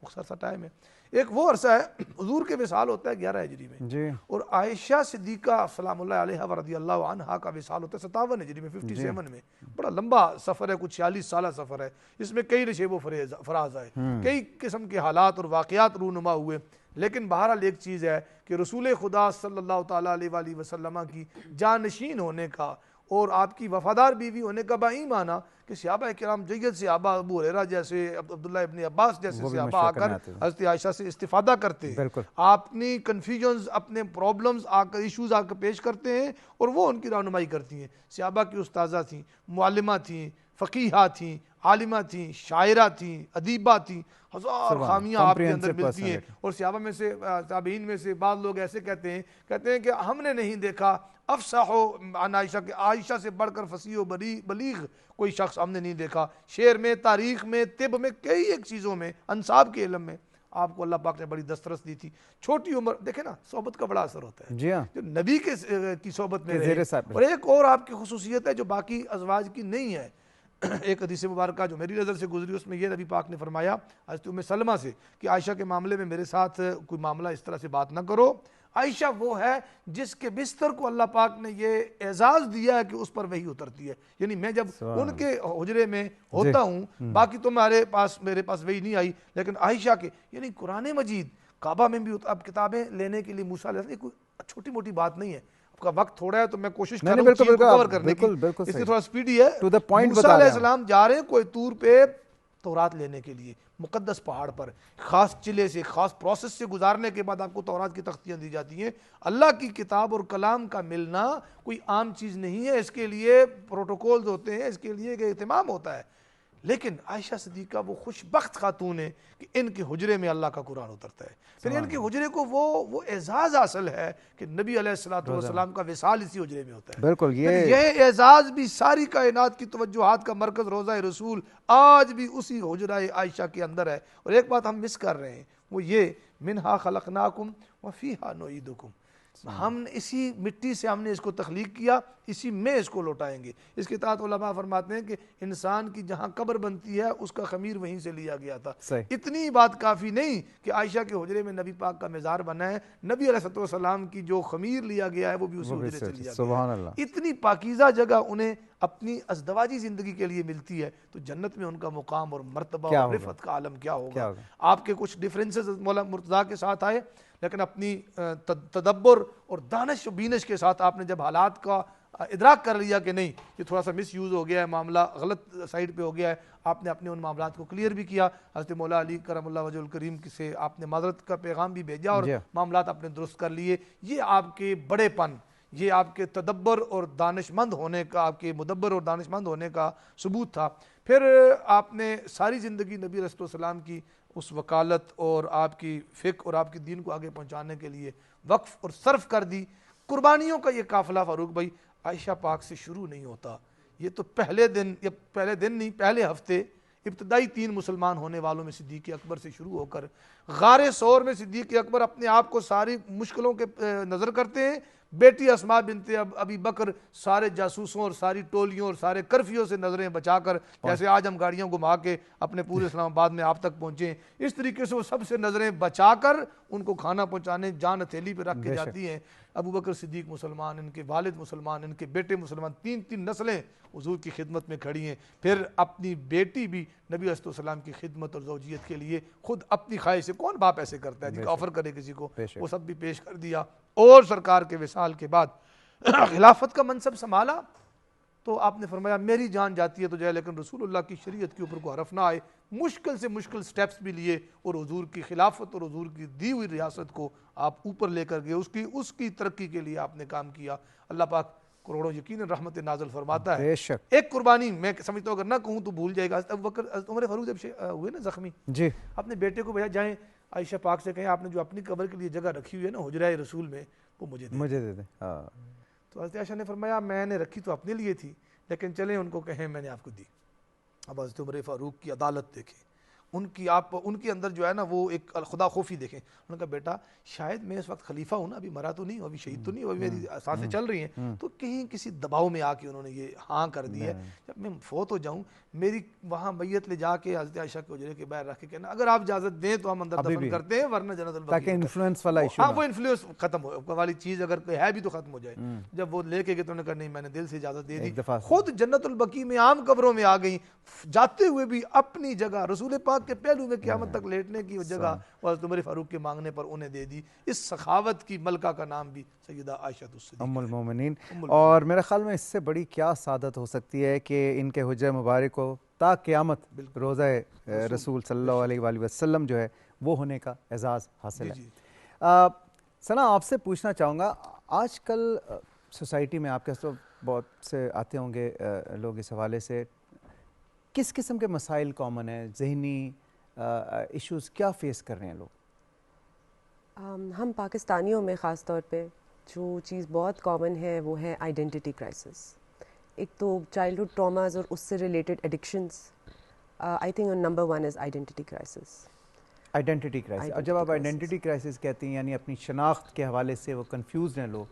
مختصر سا ٹائم ہے. ایک وہ عرصہ ہے حضور کے وصال ہوتا ہے 11 ہجری میں جی اور عائشہ صدیقہ سلام اللہ علیہ و رضی اللہ عنہا کا وصال ہوتا ہے 57 ہجری میں 57 میں. بڑا لمبا سفر ہے, کچھ 46 سالہ سفر ہے, اس میں کئی نشیب و فراز آئے, کئی قسم کے حالات اور واقعات رونما ہوئے. لیکن بہرحال ایک چیز ہے کہ رسول خدا صلی اللہ تعالیٰ علیہ وآلہ وسلم کی جانشین ہونے کا اور آپ کی وفادار بیوی ہونے کا بائی معنی کہ صحابہ کرام جید صحابہ ابو ہریرہ جیسے عبداللہ ابن عباس جیسے صحابہ آ کر حضرت عائشہ سے استفادہ کرتے ہیں, اپنی کنفیوژنز اپنے پرابلمز آ کر ایشوز آ کر پیش کرتے ہیں اور وہ ان کی رہنمائی کرتی ہیں. صحابہ کی استاذہ تھیں, معلمہ تھیں, فقیہہ تھیں, عالمہ تھیں, شاعرہ تھیں, ادیبہ تھیں, ہزار خامیاں آپ کے اندر ملتی ہیں. اور صحابہ میں سے تابعین میں سے بعض لوگ ایسے کہتے ہیں کہ ہم نے نہیں دیکھا افصح عن عائشہ کہ عائشہ سے بڑھ کر فصیح و بلیغ کوئی شخص ہم نے نہیں دیکھا. شعر میں, تاریخ میں, طب میں, کئی ایک چیزوں میں, انصاب کے علم میں آپ کو اللہ پاک نے بڑی دسترس دی تھی. چھوٹی عمر دیکھیں نا, صحبت کا بڑا اثر ہوتا ہے. جی ہاں, جو نبی کی صحبت میں رہے. اور ایک اور آپ کی خصوصیت ہے جو باقی ازواج کی نہیں ہے. ایک حدیث مبارکہ جو میری نظر سے گزری اس میں یہ نبی پاک نے فرمایا حضرت ام سلمہ سے کہ عائشہ کے معاملے میں میرے ساتھ کوئی معاملہ اس طرح سے بات نہ کرو. عائشہ وہ ہے جس کے بستر کو اللہ پاک نے یہ اعزاز دیا ہے کہ اس پر وحی اترتی ہے. یعنی میں جب ان کے حجرے میں ہوتا ہوں, باقی تو میرے پاس وحی نہیں آئی, لیکن عائشہ کے یعنی قرآن مجید کعبہ میں بھی اب کتابیں لینے کے لیے موسیٰ علیہ السلام کوئی چھوٹی موٹی بات نہیں ہے. آپ کا وقت تھوڑا ہے تو میں کوشش کر رہا ہوں چیز کو کور کرنے کی, اس لیے تھوڑا سپیڈی ہے. موسیٰ علیہ السلام جا رہے ہیں کوئی طور پہ تورات لینے کے لیے, مقدس پہاڑ پر خاص چلے سے خاص پروسیس سے گزارنے کے بعد آپ کو تورات کی تختیاں دی جاتی ہیں. اللہ کی کتاب اور کلام کا ملنا کوئی عام چیز نہیں ہے, اس کے لیے پروٹوکولز ہوتے ہیں, اس کے لیے ایک اہتمام ہوتا ہے. لیکن عائشہ صدیقہ وہ خوش بخت خاتون ہے کہ ان کے حجرے میں اللہ کا قرآن اترتا ہے. پھر ان کے حجرے کو وہ اعزاز حاصل ہے کہ نبی علیہ السلام کا وصال اسی حجرے میں ہوتا ہے. بالکل, یہ اعزاز بھی ساری کائنات کی توجہات کا مرکز روضہ رسول آج بھی اسی حجرہ عائشہ کے اندر ہے. اور ایک بات ہم مس کر رہے ہیں وہ یہ منہا خلقناکم وفیہا نعیدکم, ہم اسی مٹی سے ہم نے اس کو تخلیق کیا, اسی میں اس کو لوٹائیں گے. اس کے تحت علماء فرماتے ہیں کہ انسان کی جہاں قبر بنتی ہے اس کا خمیر وہیں سے لیا گیا تھا. اتنی بات کافی نہیں کہ عائشہ کے حجرے میں نبی پاک کا مزار بنا ہے, نبی علیہ السلام کی جو خمیر لیا گیا ہے وہ بھی اسی حجرے سے لیا گیا ہے. اتنی پاکیزہ جگہ انہیں اپنی ازدواجی زندگی کے لیے ملتی ہے, تو جنت میں ان کا مقام اور مرتبہ اور رفعت کا عالم کیا ہوگا. آپ کے کچھ ڈیفرنسز مولا مرتضیٰ کے ساتھ آئے, لیکن اپنی تدبر اور دانش و بینش کے ساتھ آپ نے جب حالات کا ادراک کر لیا کہ نہیں یہ تھوڑا سا مس یوز ہو گیا ہے, معاملہ غلط سائڈ پہ ہو گیا ہے, آپ نے اپنے ان معاملات کو کلیئر بھی کیا. حضرت مولا علی کرم اللہ وجہ الکریم سے آپ نے معذرت کا پیغام بھی بھیجا اور معاملات آپ نے درست کر لیے. یہ آپ کے بڑے پن, یہ آپ کے تدبر اور دانش مند ہونے کا, آپ کے مدبر اور دانش مند ہونے کا ثبوت تھا. پھر آپ نے ساری زندگی نبی علیہ السلام کی اس وکالت اور آپ کی فقہ اور آپ کی دین کو آگے پہنچانے کے لیے وقف اور صرف کر دی. قربانیوں کا یہ قافلہ فاروق بھائی عائشہ پاک سے شروع نہیں ہوتا. یہ تو پہلے دن نہیں, پہلے ہفتے ابتدائی 3 مسلمان ہونے والوں میں صدیق اکبر سے شروع ہو کر غار ثور میں صدیق اکبر اپنے آپ کو ساری مشکلوں کے نظر کرتے ہیں. بیٹی اسماء بنت ابی بکر سارے جاسوسوں اور ساری ٹولیوں اور سارے کرفیوں سے نظریں بچا کر, جیسے آج ہم گاڑیاں گھما کے اپنے پورے اسلام آباد میں آپ تک پہنچے, اس طریقے سے وہ سب سے نظریں بچا کر ان کو کھانا پہنچانے جان ہتھیلی پہ رکھ کے جاتی ہیں. ابو بکر صدیق مسلمان, ان کے والد مسلمان, ان کے بیٹے مسلمان, 3 نسلیں حضور کی خدمت میں کھڑی ہیں. پھر اپنی بیٹی بھی نبی علیہ السلام کی خدمت اور زوجیت کے لیے خود اپنی خواہش سے, کون باپ ایسے کرتا ہے جی آفر کرے کسی کو, وہ سب بھی پیش کر دیا. اور سرکار کے وصال کے بعد خلافت کا منصب سنبھالا تو آپ نے فرمایا میری جان جاتی ہے تو جائے, لیکن رسول اللہ کی شریعت کے اوپر کوئی حرف نہ آئے. مشکل سے مشکل سٹیپس بھی لیے اور حضور کی خلافت اور حضور کی دی ہوئی ریاست کو آپ اوپر لے کر گئے. اس کی ترقی کے لیے آپ نے کام کیا. اللہ پاک کروڑوں یقیناً رحمت نازل فرماتا ہے. ایک قربانی میں سمجھتا ہوں اگر نہ کہوں تو بھول جائے گا. ابو بکر عمر فاروق جب ہوئے نا زخمی, جی اپنے بیٹے کو بھیا جائیں عائشہ پاک سے کہیں آپ نے جو اپنی قبر کے لیے جگہ رکھی ہوئی ہے نا حجرہ رسول میں وہ مجھے دے دیں. تو حضرت عائشہ نے فرمایا میں نے رکھی تو اپنے لیے تھی, لیکن چلیں ان کو کہیں میں نے آپ کو دی. اب حضرت عمر فاروق کی عدالت دیکھیں, ان کی اندر جو ہے نا وہ ایک خدا خوفی دیکھیں. انہوں نے کہا بیٹا شاید میں اس وقت خلیفہ ہوں نا, ابھی مرا تو نہیں ہوں, ابھی شہید تو نہیں ہوں, ابھی میری سانسیں چل رہی ہیں, تو کہیں کسی دباؤ میں آ کے انہوں نے یہ ہاں کر دی ہے, جب میں فوت ہو جاؤں میری وہاں میت لے جا کے حضرت عائشہ کے حجرے کے باہر رکھ کے کہنا اگر آپ اجازت دیں تو ہم اندر دفن کرتے ہیں, ورنہ جنت البقیع, تاکہ انفلوئنس والا ایشو, ہاں وہ انفلوئنس ختم ہو والی چیز اگر کوئی ہے بھی تو ختم ہو جائے. جب وہ لے کے گئے تو انہوں نے کہا نہیں میں نے دل سے اجازت دے دی, خود جنت البقیع میں عام قبروں میں آ گئی, جاتے ہوئے بھی اپنی جگہ رسول پاک کے پہلو میں قیامت تک لیٹنے کی جگہ حضرت عمر فاروق کے مانگنے پر انہیں دے دی. اس سخاوت کی ملکہ کا نام بھی سیدہ عائشہ الصدیقہ ام المومنین. اور میرے خیال میں اس سے بڑی کیا سعادت ہو سکتی ہے کہ ان کے حجرہ مبارک کو تا قیامت روزہ رسول صلی اللہ علیہ وآلہ وسلم جو ہے وہ ہونے کا اعزاز حاصل ہے. ثنا آپ سے پوچھنا چاہوں گا, آج کل سوسائٹی میں آپ کے تو بہت سے آتے ہوں گے لوگ اس حوالے سے, کس قسم کے مسائل کامن ہیں, ذہنی ایشوز کیا فیس کر رہے ہیں لوگ؟ ہم پاکستانیوں میں خاص طور پہ جو چیز بہت کامن ہے وہ ہے آئیڈینٹی کرائسس. ایک تو چائلڈہڈ ٹراماز اور اس سے related addictions, I think number 1 is identity crisis. Identity crisis, اور جب آپ آئیڈینٹی کرائسس کہتی ہیں یعنی اپنی شناخت کے حوالے سے وہ کنفیوزڈ ہیں لوگ,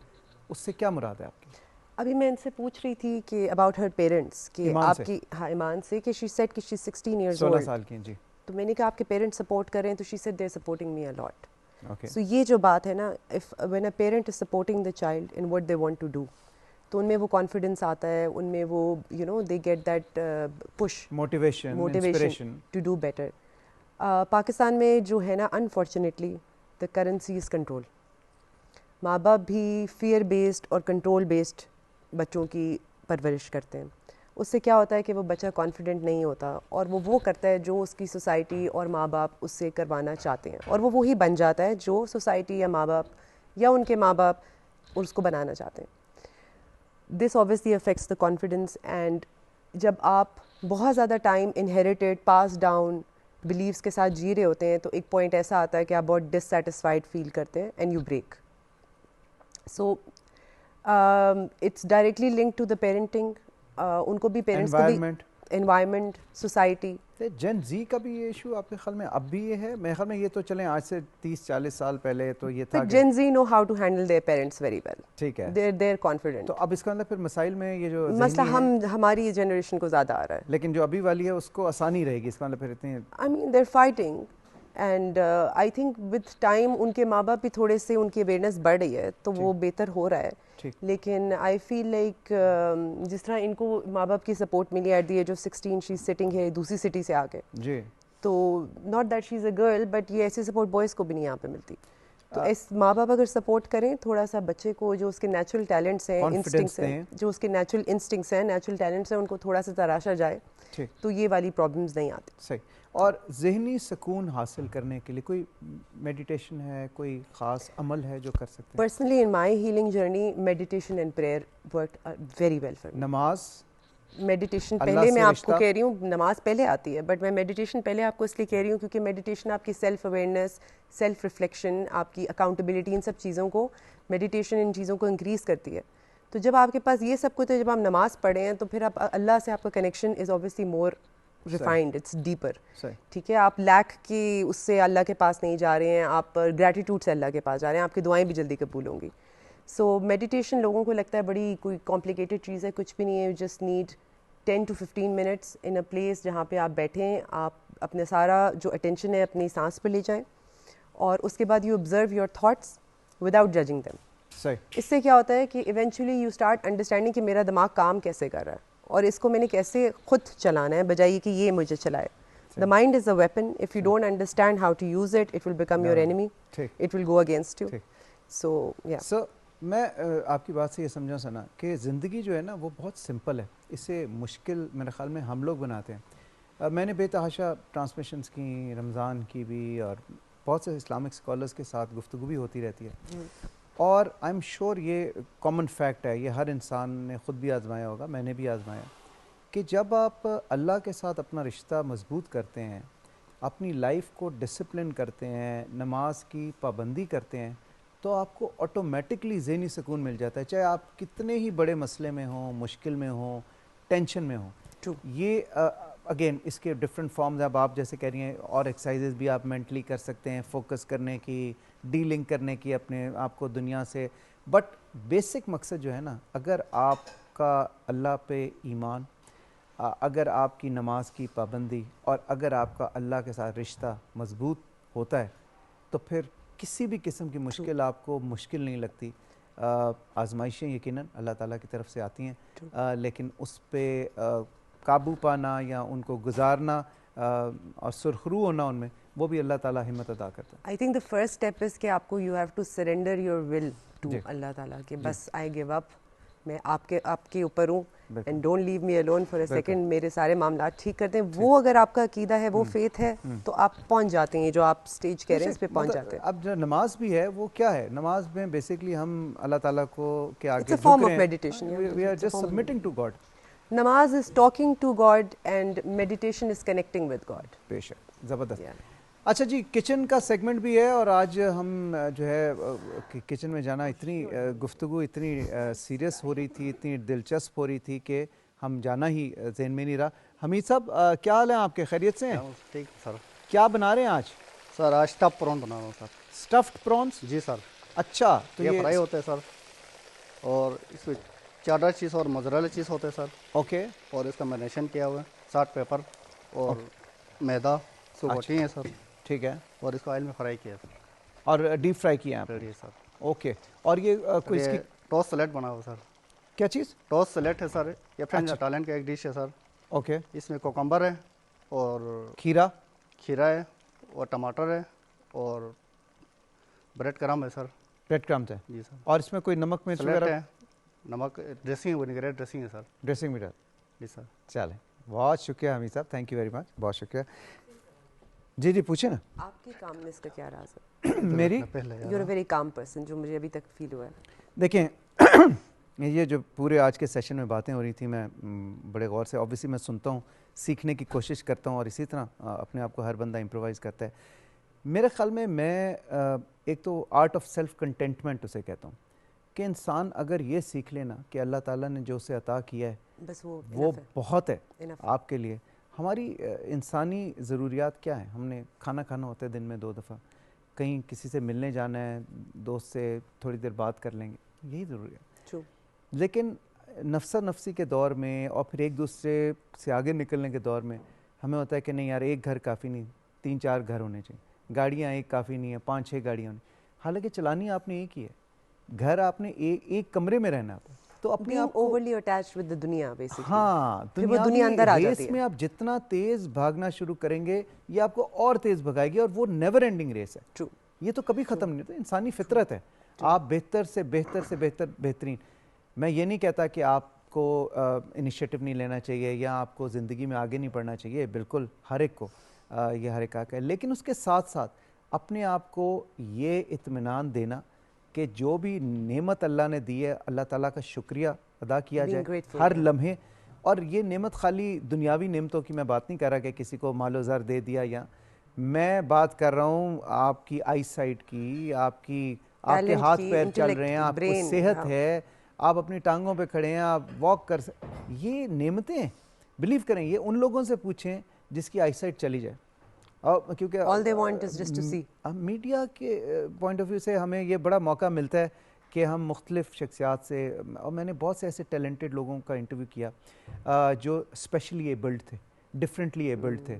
اس سے کیا مراد ہے آپ کی؟ ابھی میں ان سے پوچھ رہی تھی کہ اباؤٹ ہر پیرنٹس, کہ آپ کی ایمان سے, کہ شی سیڈ کہ شی 16 ایئرز اولڈ, 16 سال کی. جی. تو میں نے کہا آپ کے پیرنٹس سپورٹ کر رہے ہیں, تو she said they are supporting me a lot. So یہ جو بات ہے نا, when a parent is supporting the child in what they want to do, تو ان میں وہ کانفیڈنس آتا ہے, ان میں وہ they get that push, motivation to do better. Pakistan میں جو ہے نا unfortunately the currency is control. ماں باپ بھی فیئر بیسڈ اور کنٹرول بیسڈ بچوں کی پرورش کرتے ہیں. اس سے کیا ہوتا ہے کہ وہ بچہ کانفیڈنٹ نہیں ہوتا, اور وہ کرتا ہے جو اس کی سوسائٹی اور ماں باپ اس سے کروانا چاہتے ہیں, اور وہ وہی بن جاتا ہے جو سوسائٹی یا ماں باپ یا ان کے ماں باپ اس کو بنانا چاہتے ہیں. دس obviously affects the confidence, and جب آپ بہت زیادہ ٹائم انہیریٹیڈ پاس ڈاؤن بلیفس کے ساتھ جی رہے ہوتے ہیں, تو ایک پوائنٹ ایسا آتا ہے کہ آپ بہت ڈسسیٹسفائڈ فیل کرتے ہیں and you break. So it's directly link to the parenting. ان کو بھی پیرنٹس کو بھی انوائرمنٹ, سوسائٹی. جن زی کا بھی یہ ایشو آپ کے خیال میں اب بھی یہ ہے؟ میرے خیال میں یہ تو چلیں آج سے 30-40 سال پہلے تو یہ تھا, Gen Z know how to handle their parents very well, ٹھیک ہے, دیر کانفیڈنٹ. تو اب اس کا اندر پھر مسائل میں یہ جو مسئلہ ہماری جنریشن کو زیادہ آ رہا ہے, لیکن جو ابھی والی ہے اس کو آسانی رہے گی اس کا اندر پھر اتنی, I mean they're fighting, and I think with time ان کے ماں باپ بھی تھوڑے سے ان کی اویئرنیس بڑھ رہی ہے, تو وہ بہتر ہو رہا ہے. لیکن آئی فیل لائک جس طرح ان کو ماں باپ کی سپورٹ ملی at the age of 16, she is sitting ہے دوسری سٹی سے آ کے, جی, تو not that she is a girl, but یہ ایسی سپورٹ بوائز کو بھی نہیں یہاں پہ ملتی. تو اس ماں باپ اگر سپورٹ کریں تھوڑا سا بچے کو, جو اس کے نیچرل ٹیلنٹس ہیں, انسٹنکٹس ہیں, جو اس کے نیچرل انسٹنکٹس ہیں, نیچرل ٹیلنٹس ہیں, ان کو تھوڑا سا تراشا جائے, تو یہ والی پرابلمز نہیں آتی. صحیح. اور ذہنی سکون حاصل کرنے کے لیے کوئی میڈیٹیشن ہے, کوئی خاص عمل ہے جو کر سکتے ہیں؟ Personally in my healing journey meditation and prayer work very well for me. نماز, میڈیٹیشن پہلے میں آپ کو کہہ رہی ہوں, نماز پہلے آتی ہے, بٹ میں میڈیٹیشن پہلے آپ کو اس لیے کہہ رہی ہوں کیونکہ میڈیٹیشن آپ کی سیلف اویئرنیس, سیلف ریفلیکشن, آپ کی اکاؤنٹیبلٹی, ان سب چیزوں کو میڈیٹیشن ان چیزوں کو انکریز کرتی ہے. تو جب آپ کے پاس یہ سب کچھ ہے, جب آپ نماز پڑھیں ہیں, تو پھر آپ اللہ سے آپ کا connection is obviously more refined, it's deeper. ٹھیک ہے, آپ لیک کی اس سے اللہ کے پاس نہیں جا رہے ہیں, آپ گریٹیٹیوڈ سے اللہ کے پاس جا رہے ہیں, آپ کی دعائیں بھی جلدی قبول ہوں گی. سو میڈیٹیشن لوگوں کو لگتا ہے بڑی کوئی کمپلیکیٹڈ چیز ہے, کچھ بھی نہیں ہے. You just need 10 to 15 minutes in a place جہاں پہ آپ بیٹھیں, آپ اپنے سارا جو اٹینشن ہے اپنی سانس پہ لے جائیں, اور اس کے بعد you observe your thoughts without judging them. اس سے کیا ہوتا ہے کہ ایونچولی یو اسٹارٹ انڈرسٹینڈنگ کہ میرا دماغ کام کیسے کر رہا ہے, اور اس کو میں نے کیسے خود چلانا ہے بجائے کہ یہ مجھے چلائے. The mind is a weapon, if you don't understand how to use it, it will become your enemy, it will go against you. So میں آپ کی بات سے یہ سمجھا ثنا کہ زندگی جو ہے نا وہ بہت سمپل ہے, اسے مشکل میرے خیال میں ہم لوگ بناتے ہیں. میں نے بے تحاشا ٹرانسمیشنز کی, رمضان کی بھی, اور بہت سے اسلامک اسکالرس کے ساتھ گفتگو بھی ہوتی رہتی ہے, اور آئی ایم شیور یہ کامن فیکٹ ہے, یہ ہر انسان نے خود بھی آزمایا ہوگا, میں نے بھی آزمایا, کہ جب آپ اللہ کے ساتھ اپنا رشتہ مضبوط کرتے ہیں, اپنی لائف کو ڈسپلن کرتے ہیں, نماز کی پابندی کرتے ہیں, تو آپ کو آٹومیٹکلی ذہنی سکون مل جاتا ہے, چاہے آپ کتنے ہی بڑے مسئلے میں ہوں, مشکل میں ہوں, ٹینشن میں ہوں. یہ اگین اس کے ڈفرینٹ فارمز. اب آپ جیسے کہہ رہی ہیں اور ایکسرسائزز بھی آپ مینٹلی کر سکتے ہیں, فوکس کرنے کی, ڈیلنگ کرنے کی اپنے آپ کو دنیا سے. بٹ بیسک مقصد جو ہے نا, اگر آپ کا اللہ پہ ایمان, اگر آپ کی نماز کی پابندی, اور اگر آپ کا اللہ کے ساتھ رشتہ مضبوط ہوتا ہے, تو پھر کسی بھی قسم کی مشکل آپ کو مشکل نہیں لگتی. آزمائشیں یقیناً اللہ تعالیٰ کی طرف سے آتی ہیں, لیکن اس پہ قابو پانا یا ان کو گزارنا اور سرخرو ہونا ان میں, وہ بھی اللہ تعالیٰ ہمت عطا کرتا ہے. I think the first step is کہ آپ کو you have to surrender your will to جی. اللہ تعالیٰ کہ بس آئی گیو اپ, میں آپ کے اوپر ہوں, and don't leave me alone for a second, میرے سارے معاملات ٹھیک کرتے ہیں. وہ اگر آپ کا عقیدہ ہے, وہ فیتھ ہے, تو آپ پہنچ جاتے ہیں جو آپ اسٹیج کہہ رہے ہیں اس پہ پہنچ جاتے ہیں. اب جو نماز بھی ہے وہ کیا ہے, نماز میں بیسکلی ہم اللہ تعالیٰ کو کے آگے It's a form of meditation, yeah. we are It's a just form of submitting to God. Namaz is talking to God and meditation is connecting with God. بے شک, زبردست. Yeah. اچھا جی, کچن کا سیگمنٹ بھی ہے, اور آج ہم جو ہے کچن میں جانا, اتنی گفتگو اتنی سیریس ہو رہی تھی, اتنی دلچسپ ہو رہی تھی کہ ہم جانا ہی ذہن میں نہیں رہا. حمید صاحب کیا حال ہے آپ کے, خیریت سے ہیں؟ ٹھیک سر. کیا بنا رہے ہیں آج؟ سر آج اسٹف پرون بنا رہا ہوں سر. اسٹفڈ پرونس؟ جی سر. اچھا, تو یہ فرائی ہوتے ہیں سر, اور اس میں چاڈر چیز اور موزریلا چیز ہوتے ہیں سر. اوکے. اور اس کا میرینیشن کیا ہوا ہے, سالٹ پیپر اور میدا سوٹی ہیں سر. ٹھیک ہے. اور اس کو آئل میں فرائی کیا سر, اور ڈیپ فرائی کیا آپ جی سر. اوکے. اور یہ کوئی اس کی ٹوسٹ سلیٹ بنا ہوا سر. کیا چیز؟ ٹوسٹ سلیٹ ہے سر, یہ فرینچ اٹالین کا ایک ڈش ہے سر. اوکے. اس میں کوکمبر ہے, اور کھیرا ہے, اور ٹماٹر ہے, اور بریڈ کرم ہے سر. بریڈ کرمز ہے. جی سر. اور اس میں کوئی نمک مرچ سلیٹ وغیرہ؟ ہے, نمک ڈریسنگ ونیگریٹ ڈریسنگ ہے سر. ڈریسنگ بھی ڈال. جی سر. چلیں, بہت شکریہ حمید صاحب, تھینک یو ویری مچ, بہت شکریہ. جی جی پوچھیں نا. آپ کی کامنس کا کیا راز ہے؟ میری you are a very calm person, جو مجھے ابھی تک فیل ہوا ہے. دیکھیں یہ جو پورے آج کے سیشن میں باتیں ہو رہی تھیں, میں بڑے غور سے اوبیسلی میں سنتا ہوں, سیکھنے کی کوشش کرتا ہوں, اور اسی طرح اپنے آپ کو ہر بندہ امپرووائز کرتا ہے. میرے خیال میں ایک تو آرٹ آف سیلف کنٹینٹمنٹ اسے کہتا ہوں, کہ انسان اگر یہ سیکھ لینا کہ اللہ تعالیٰ نے جو اسے عطا کیا ہے بس وہ بہت ہے آپ کے لیے. ہماری انسانی ضروریات کیا ہیں؟ ہم نے کھانا کھانا ہوتا ہے دن میں 2 دفعہ, کہیں کسی سے ملنے جانا ہے, دوست سے تھوڑی دیر بات کر لیں گے, یہی ضروری ہے. لیکن نفسا نفسی کے دور میں, اور پھر ایک دوسرے سے آگے نکلنے کے دور میں, ہمیں ہوتا ہے کہ نہیں یار ایک گھر کافی نہیں, 3-4 گھر ہونے چاہیے, گاڑیاں ایک کافی نہیں ہیں, 5-6 گاڑیاں ہونی. حالانکہ چلانی آپ نے ایک ہی ہے, گھر آپ نے ایک کمرے میں رہنا ہے, تو اپنے آپ اوورلی اٹیچڈ ود دی دنیا بیسیکلی. ہاں, دنیا اندر آ جاتی ہے. ریس میں آپ جتنا تیز بھاگنا شروع کریں گے, یہ آپ کو اور تیز بھگائے گی, اور وہ نیور اینڈنگ ریس ہے. یہ تو کبھی ختم نہیں ہوتا, انسانی فطرت ہے. آپ بہتر سے بہترین. میں یہ نہیں کہتا کہ آپ کو انیشیٹو نہیں لینا چاہیے یا آپ کو زندگی میں آگے نہیں بڑھنا چاہیے, بالکل ہر ایک کو یہ ہر ایک حق ہے, لیکن اس کے ساتھ ساتھ اپنے آپ کو یہ اطمینان دینا کہ جو بھی نعمت اللہ نے دی ہے, اللہ تعالیٰ کا شکریہ ادا کیا جائے ہر لمحے. اور یہ نعمت خالی دنیاوی نعمتوں کی میں بات نہیں کر رہا کہ کسی کو مال و زر دے دیا, یا میں بات کر رہا ہوں آپ کی آئی سائٹ کی, آپ کے ہاتھ پیر چل رہے ہیں, آپ کو صحت ہے, آپ اپنی ٹانگوں پہ کھڑے ہیں, آپ واک کر سکتے. یہ نعمتیں ہیں, بلیو کریں, یہ ان لوگوں سے پوچھیں جس کی آئی سائٹ چلی جائے. کیونکہ all they want is just to see. Media کے پوائنٹ آف ویو سے ہمیں یہ بڑا موقع ملتا ہے کہ ہم مختلف شخصیات سے, اور میں نے بہت سے ایسے ٹیلنٹڈ لوگوں کا انٹرویو کیا جو اسپیشلی ایبلڈ تھے, ڈفرینٹلی ایبلڈ تھے.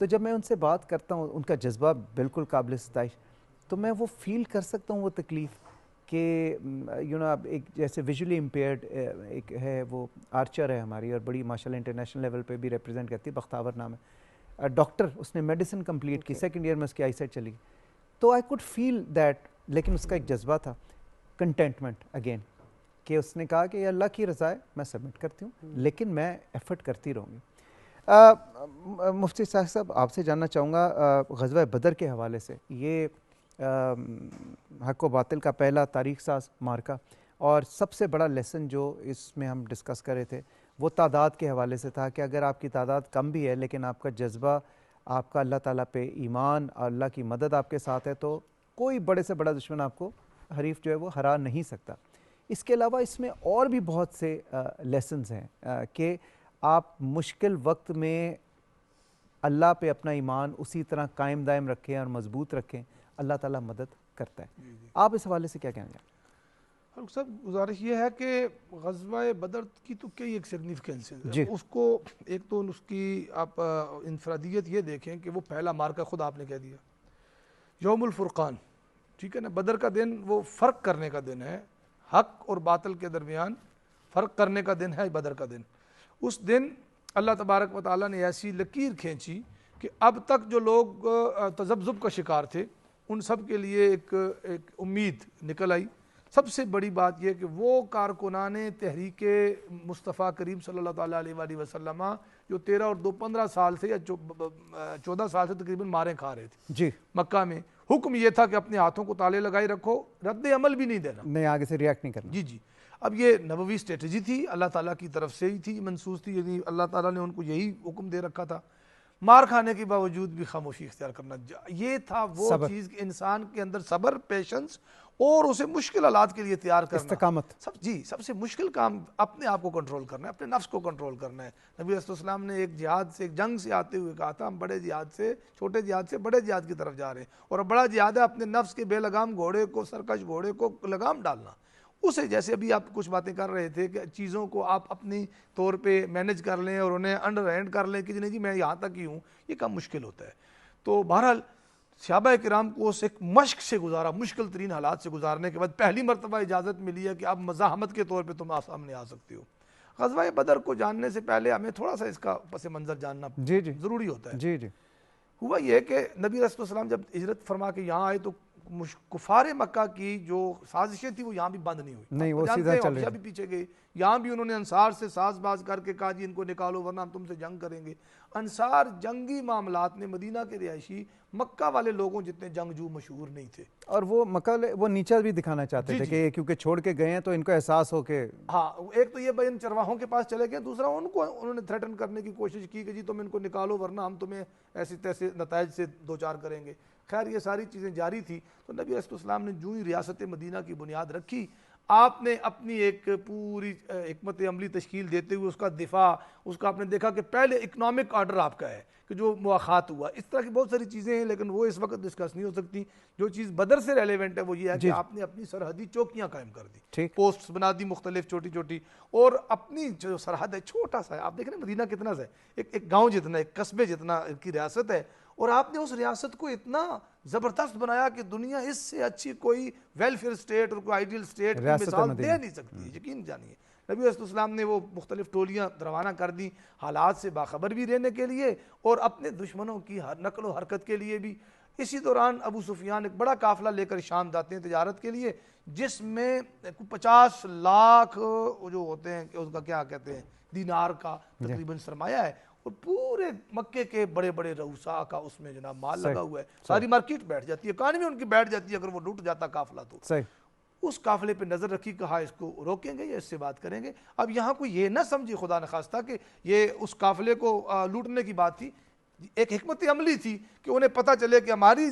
تو جب میں ان سے بات کرتا ہوں, ان کا جذبہ بالکل قابل ستائش, تو میں وہ فیل کر سکتا ہوں وہ تکلیف کہ ایک جیسے ویژولی امپیئرڈ ایک ہے, وہ آرچر ہے ہماری, اور بڑی ماشاءاللہ انٹرنیشنل لیول پہ بھی ریپرزینٹ کرتی ہے, بختاور نام ہے, ڈاکٹر, اس نے میڈیسن کمپلیٹ کی, 2nd ایئر میں اس کی آئی سائٹ چلی گئی. تو آئی کوڈ فیل دیٹ, لیکن اس کا ایک جذبہ تھا کنٹینٹمنٹ اگین, کہ اس نے کہا کہ یہ اللہ کی رضا ہے, میں سبمٹ کرتی ہوں, لیکن میں ایفرٹ کرتی رہوں گی. مفتی صاحب آپ سے جاننا چاہوں گا غزوہ بدر کے حوالے سے, یہ حق و باطل کا پہلا تاریخ ساز مارکا, اور سب سے بڑا لیسن جو اس میں ہم ڈسکس کر رہے تھے وہ تعداد کے حوالے سے تھا, کہ اگر آپ کی تعداد کم بھی ہے لیکن آپ کا جذبہ, آپ کا اللہ تعالیٰ پہ ایمان اور اللہ کی مدد آپ کے ساتھ ہے, تو کوئی بڑے سے بڑا دشمن آپ کو, حریف جو ہے وہ ہرا نہیں سکتا. اس کے علاوہ اس میں اور بھی بہت سے لیسنز ہیں کہ آپ مشکل وقت میں اللہ پہ اپنا ایمان اسی طرح قائم دائم رکھیں اور مضبوط رکھیں, اللہ تعالیٰ مدد کرتا ہے. آپ اس حوالے سے کیا کہنا چاہیں؟ فاروق صاحب گزارش یہ ہے کہ غزوہ بدر کی تو کئی ایک سگنیفیکنس ہے, اس کو ایک تو اس کی آپ انفرادیت یہ دیکھیں کہ وہ پہلا مارکا خود آپ نے کہہ دیا, یوم الفرقان, ٹھیک ہے نا, بدر کا دن وہ فرق کرنے کا دن ہے, حق اور باطل کے درمیان فرق کرنے کا دن ہے بدر کا دن. اس دن اللہ تبارک و تعالیٰ نے ایسی لکیر کھینچی کہ اب تک جو لوگ تذبذب کا شکار تھے ان سب کے لیے ایک امید نکل آئی. سب سے بڑی بات یہ کہ وہ کارکنان تحریک مصطفیٰ کریم صلی اللہ تعالیٰ علیہ وآلہ وسلم جو 13 اور 15 سال سے یا 14 سال سے تقریباً ماریں کھا رہے تھے جی مکہ میں, حکم یہ تھا کہ اپنے ہاتھوں کو تالے لگائے رکھو, رد عمل بھی نہیں دینا, نہیں آگے سے ریاکٹ نہیں کرنا. جی جی. اب یہ نبوی اسٹریٹجی تھی, اللہ تعالیٰ کی طرف سے ہی تھی, منسوس تھی, یعنی اللہ تعالیٰ نے ان کو یہی حکم دے رکھا تھا. مار کھانے کے باوجود بھی خاموشی اختیار کرنا, یہ تھا وہ چیز کہ انسان کے اندر صبر, پیشنس اور اسے مشکل حالات کے لیے تیار کرنا, استقامت. سب سے مشکل کام اپنے آپ کو کنٹرول کرنا ہے, اپنے نفس کو کنٹرول کرنا ہے. نبی علیہ السلام نے ایک جہاد سے, ایک جنگ سے آتے ہوئے کہا تھا ہم بڑے جہاد سے, چھوٹے جہاد سے بڑے جہاد کی طرف جا رہے ہیں, اور بڑا جہاد ہے اپنے نفس کے بے لگام گھوڑے کو, سرکش گھوڑے کو لگام ڈالنا. اسے جیسے ابھی آپ کچھ باتیں کر رہے تھے کہ چیزوں کو آپ اپنی طور پہ مینج کر لیں اور انہیں انڈر ہینڈ کر لیں کہ نہیں جی میں یہاں تک ہی ہوں, یہ کام مشکل ہوتا ہے. تو بہرحال صحابہ کرام کو اس ایک مشق سے گزارا, مشکل ترین حالات سے گزارنے کے بعد پہلی مرتبہ اجازت ملی ہے کہ اب مزاحمت کے طور پہ تم سامنے آ سکتے ہو. غزوہ بدر کو جاننے سے پہلے ہمیں تھوڑا سا اس کا پس منظر جاننا ضروری ہوتا ہے. جی جی. ہوا یہ کہ نبی علیہ السلام جب ہجرت فرما کے یہاں آئے تو کفار مکہ کی جو سازشیں تھیں وہ یہاں بھی بند نہیں ہوئی, نہیں وہ سیدھا چل رہے بھی پیچھے گئے. یہاں بھی انہوں نے انصار سے ساز باز کر کے کہا جی ان کو نکالو ورنہ ہم تم سے جنگ کریں گے. انصار جنگی معاملات میں مدینہ کے رہائشی مکہ والے لوگوں جتنے جنگجو مشہور نہیں تھے, اور وہ مکہ وہ نیچا بھی دکھانا چاہتے تھے کہ کیونکہ چھوڑ کے گئے ہیں تو ان کو احساس ہو کہ ہاں, ایک تو یہ بھائی ان چرواہوں کے پاس چلے گئے, دوسرا ان کو انہوں نے تھریٹن کرنے کی کوشش کی کہ جی تم ان کو نکالو ورنہ ہم تمہیں ایسے تیسے نتائج سے دوچار کریں گے. خیر یہ ساری چیزیں جاری تھی. تو نبی علیہ السلام نے جو ہی ریاست مدینہ کی بنیاد رکھی, آپ نے اپنی ایک پوری حکمت عملی تشکیل دیتے ہوئے اس کا دفاع, اس کا آپ نے دیکھا کہ پہلے اکنامک آرڈر آپ کا ہے کہ جو مواخات ہوا, اس طرح کی بہت ساری چیزیں ہیں لیکن وہ اس وقت ڈسکس نہیں ہو سکتی. جو چیز بدر سے ریلیونٹ ہے وہ یہ ہے کہ آپ نے اپنی سرحدی چوکیاں قائم کر دی, پوسٹس بنا دی مختلف چھوٹی چھوٹی, اور اپنی جو سرحد ہے چھوٹا سا ہے, آپ دیکھ رہے ہیں مدینہ کتنا سا ہے, ایک گاؤں جتنا, ایک قصبے جتنا کی ریاست ہے, اور آپ نے اس ریاست کو اتنا زبردست بنایا کہ دنیا اس سے اچھی کوئی ویلفیئر اسٹیٹ اور کوئی آئیڈیل اسٹیٹ کی مثال دے نہیں سکتی, یقین جانیے. نبی علیہ السلام نے وہ مختلف ٹولیاں روانہ کر دی حالات سے باخبر بھی رہنے کے لیے اور اپنے دشمنوں کی نقل و حرکت کے لیے بھی. اسی دوران ابو سفیان ایک بڑا قافلہ لے کر شام جاتے ہیں تجارت کے لیے, جس میں 50 لاکھ جو ہوتے ہیں کہ اس کا کیا کہتے ہیں دینار کا تقریباً سرمایہ ہے, اور پورے مکے کے بڑے بڑے رؤساء کا اس میں جناب مال لگا ہوا ہے. ساری مارکیٹ بیٹھ جاتی ہے, اکانومی ان کی بیٹھ جاتی ہے اگر وہ لوٹ جاتا قافلہ تو. اس قافلے پہ نظر رکھی, کہا اس کو روکیں گے یا اس سے بات کریں گے. اب یہاں کوئی یہ نہ سمجھے خدا نخواستہ کہ یہ اس قافلے کو لوٹنے کی بات تھی, ایک حکمت عملی تھی کہ انہیں پتہ چلے کہ ہماری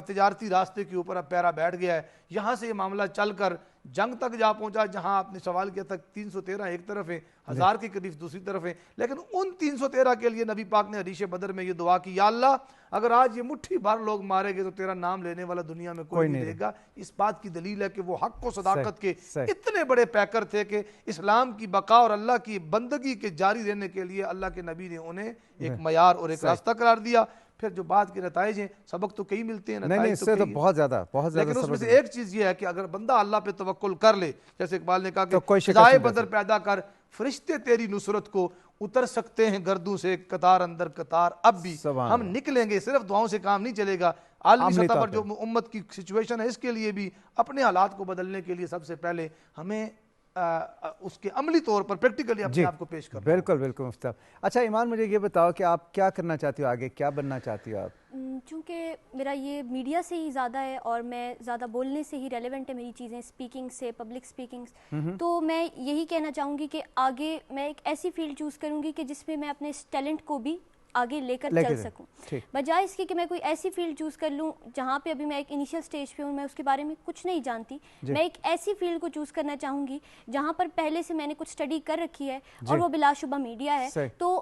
تجارتی راستے کے اوپر اب پیرا بیٹھ گیا ہے. یہاں سے یہ معاملہ چل کر جنگ تک جا پہنچا, جہاں آپ نے سوال کیا تھا 313 ایک طرف ہے, 1000 کے قریب دوسری طرف ہے, لیکن ان 313 کے لیے نبی پاک نے حدیث بدر میں یہ دعا کی, یا اللہ اگر آج یہ مٹھی بھر لوگ مارے گئے تو تیرا نام لینے والا دنیا میں کوئی نہیں رہے گا. اس بات کی دلیل ہے کہ وہ حق و صداقت کے اتنے بڑے پیکر تھے کہ اسلام کی بقا اور اللہ کی بندگی کے جاری رہنے کے لیے اللہ کے نبی نے انہیں ایک معیار اور ایک راستہ قرار دیا. پھر جو بات کے نتائج ہیں, سبق تو کئی ملتے ہیں, نہیں اس سے تو بہت زیادہ لیکن اس میں سے ایک چیز یہ ہے کہ اگر بندہ اللہ پہ توکل کر لے, جیسے اقبال نے کہا کہ فضائے بدر پیدا کر, فرشتے تیری نصرت کو اتر سکتے ہیں گردوں سے قطار اندر قطار, اب بھی ہم نکلیں گے, صرف دعاؤں سے کام نہیں چلے گا. عالمی سطح پر جو امت کی سچویشن ہے اس کے لیے بھی اپنے حالات کو بدلنے کے لیے سب سے پہلے ہمیں اس کے عملی طور پر پریکٹیکلی اپنے آپ کو پیش کرنا. بالکل بالکل مفتی صاحب. اچھا ایمان مجھے یہ بتاؤ کہ آپ کیا کرنا چاہتی ہو آگے, کیا بننا چاہتی ہو آپ؟ چونکہ میرا یہ میڈیا سے ہی زیادہ ہے اور میں زیادہ بولنے سے ہی ریلیونٹ ہے میری چیزیں, اسپیکنگ سے, پبلک اسپیکنگ, تو میں یہی کہنا چاہوں گی کہ آگے میں ایک ایسی فیلڈ چوز کروں گی کہ جس میں میں اپنے اس ٹیلنٹ کو بھی آگے لے کر چل سکوں, بجائے اس کے کہ میں کوئی ایسی فیلڈ چوز کر لوں جہاں پہ ابھی میں ایک انیشیل سٹیج پہ ہوں, میں اس کے بارے میں کچھ نہیں جانتی. میں ایک ایسی فیلڈ کو چوز کرنا چاہوں گی جہاں پر پہلے سے میں نے کچھ اسٹڈی کر رکھی ہے اور وہ بلا شبہ میڈیا ہے. تو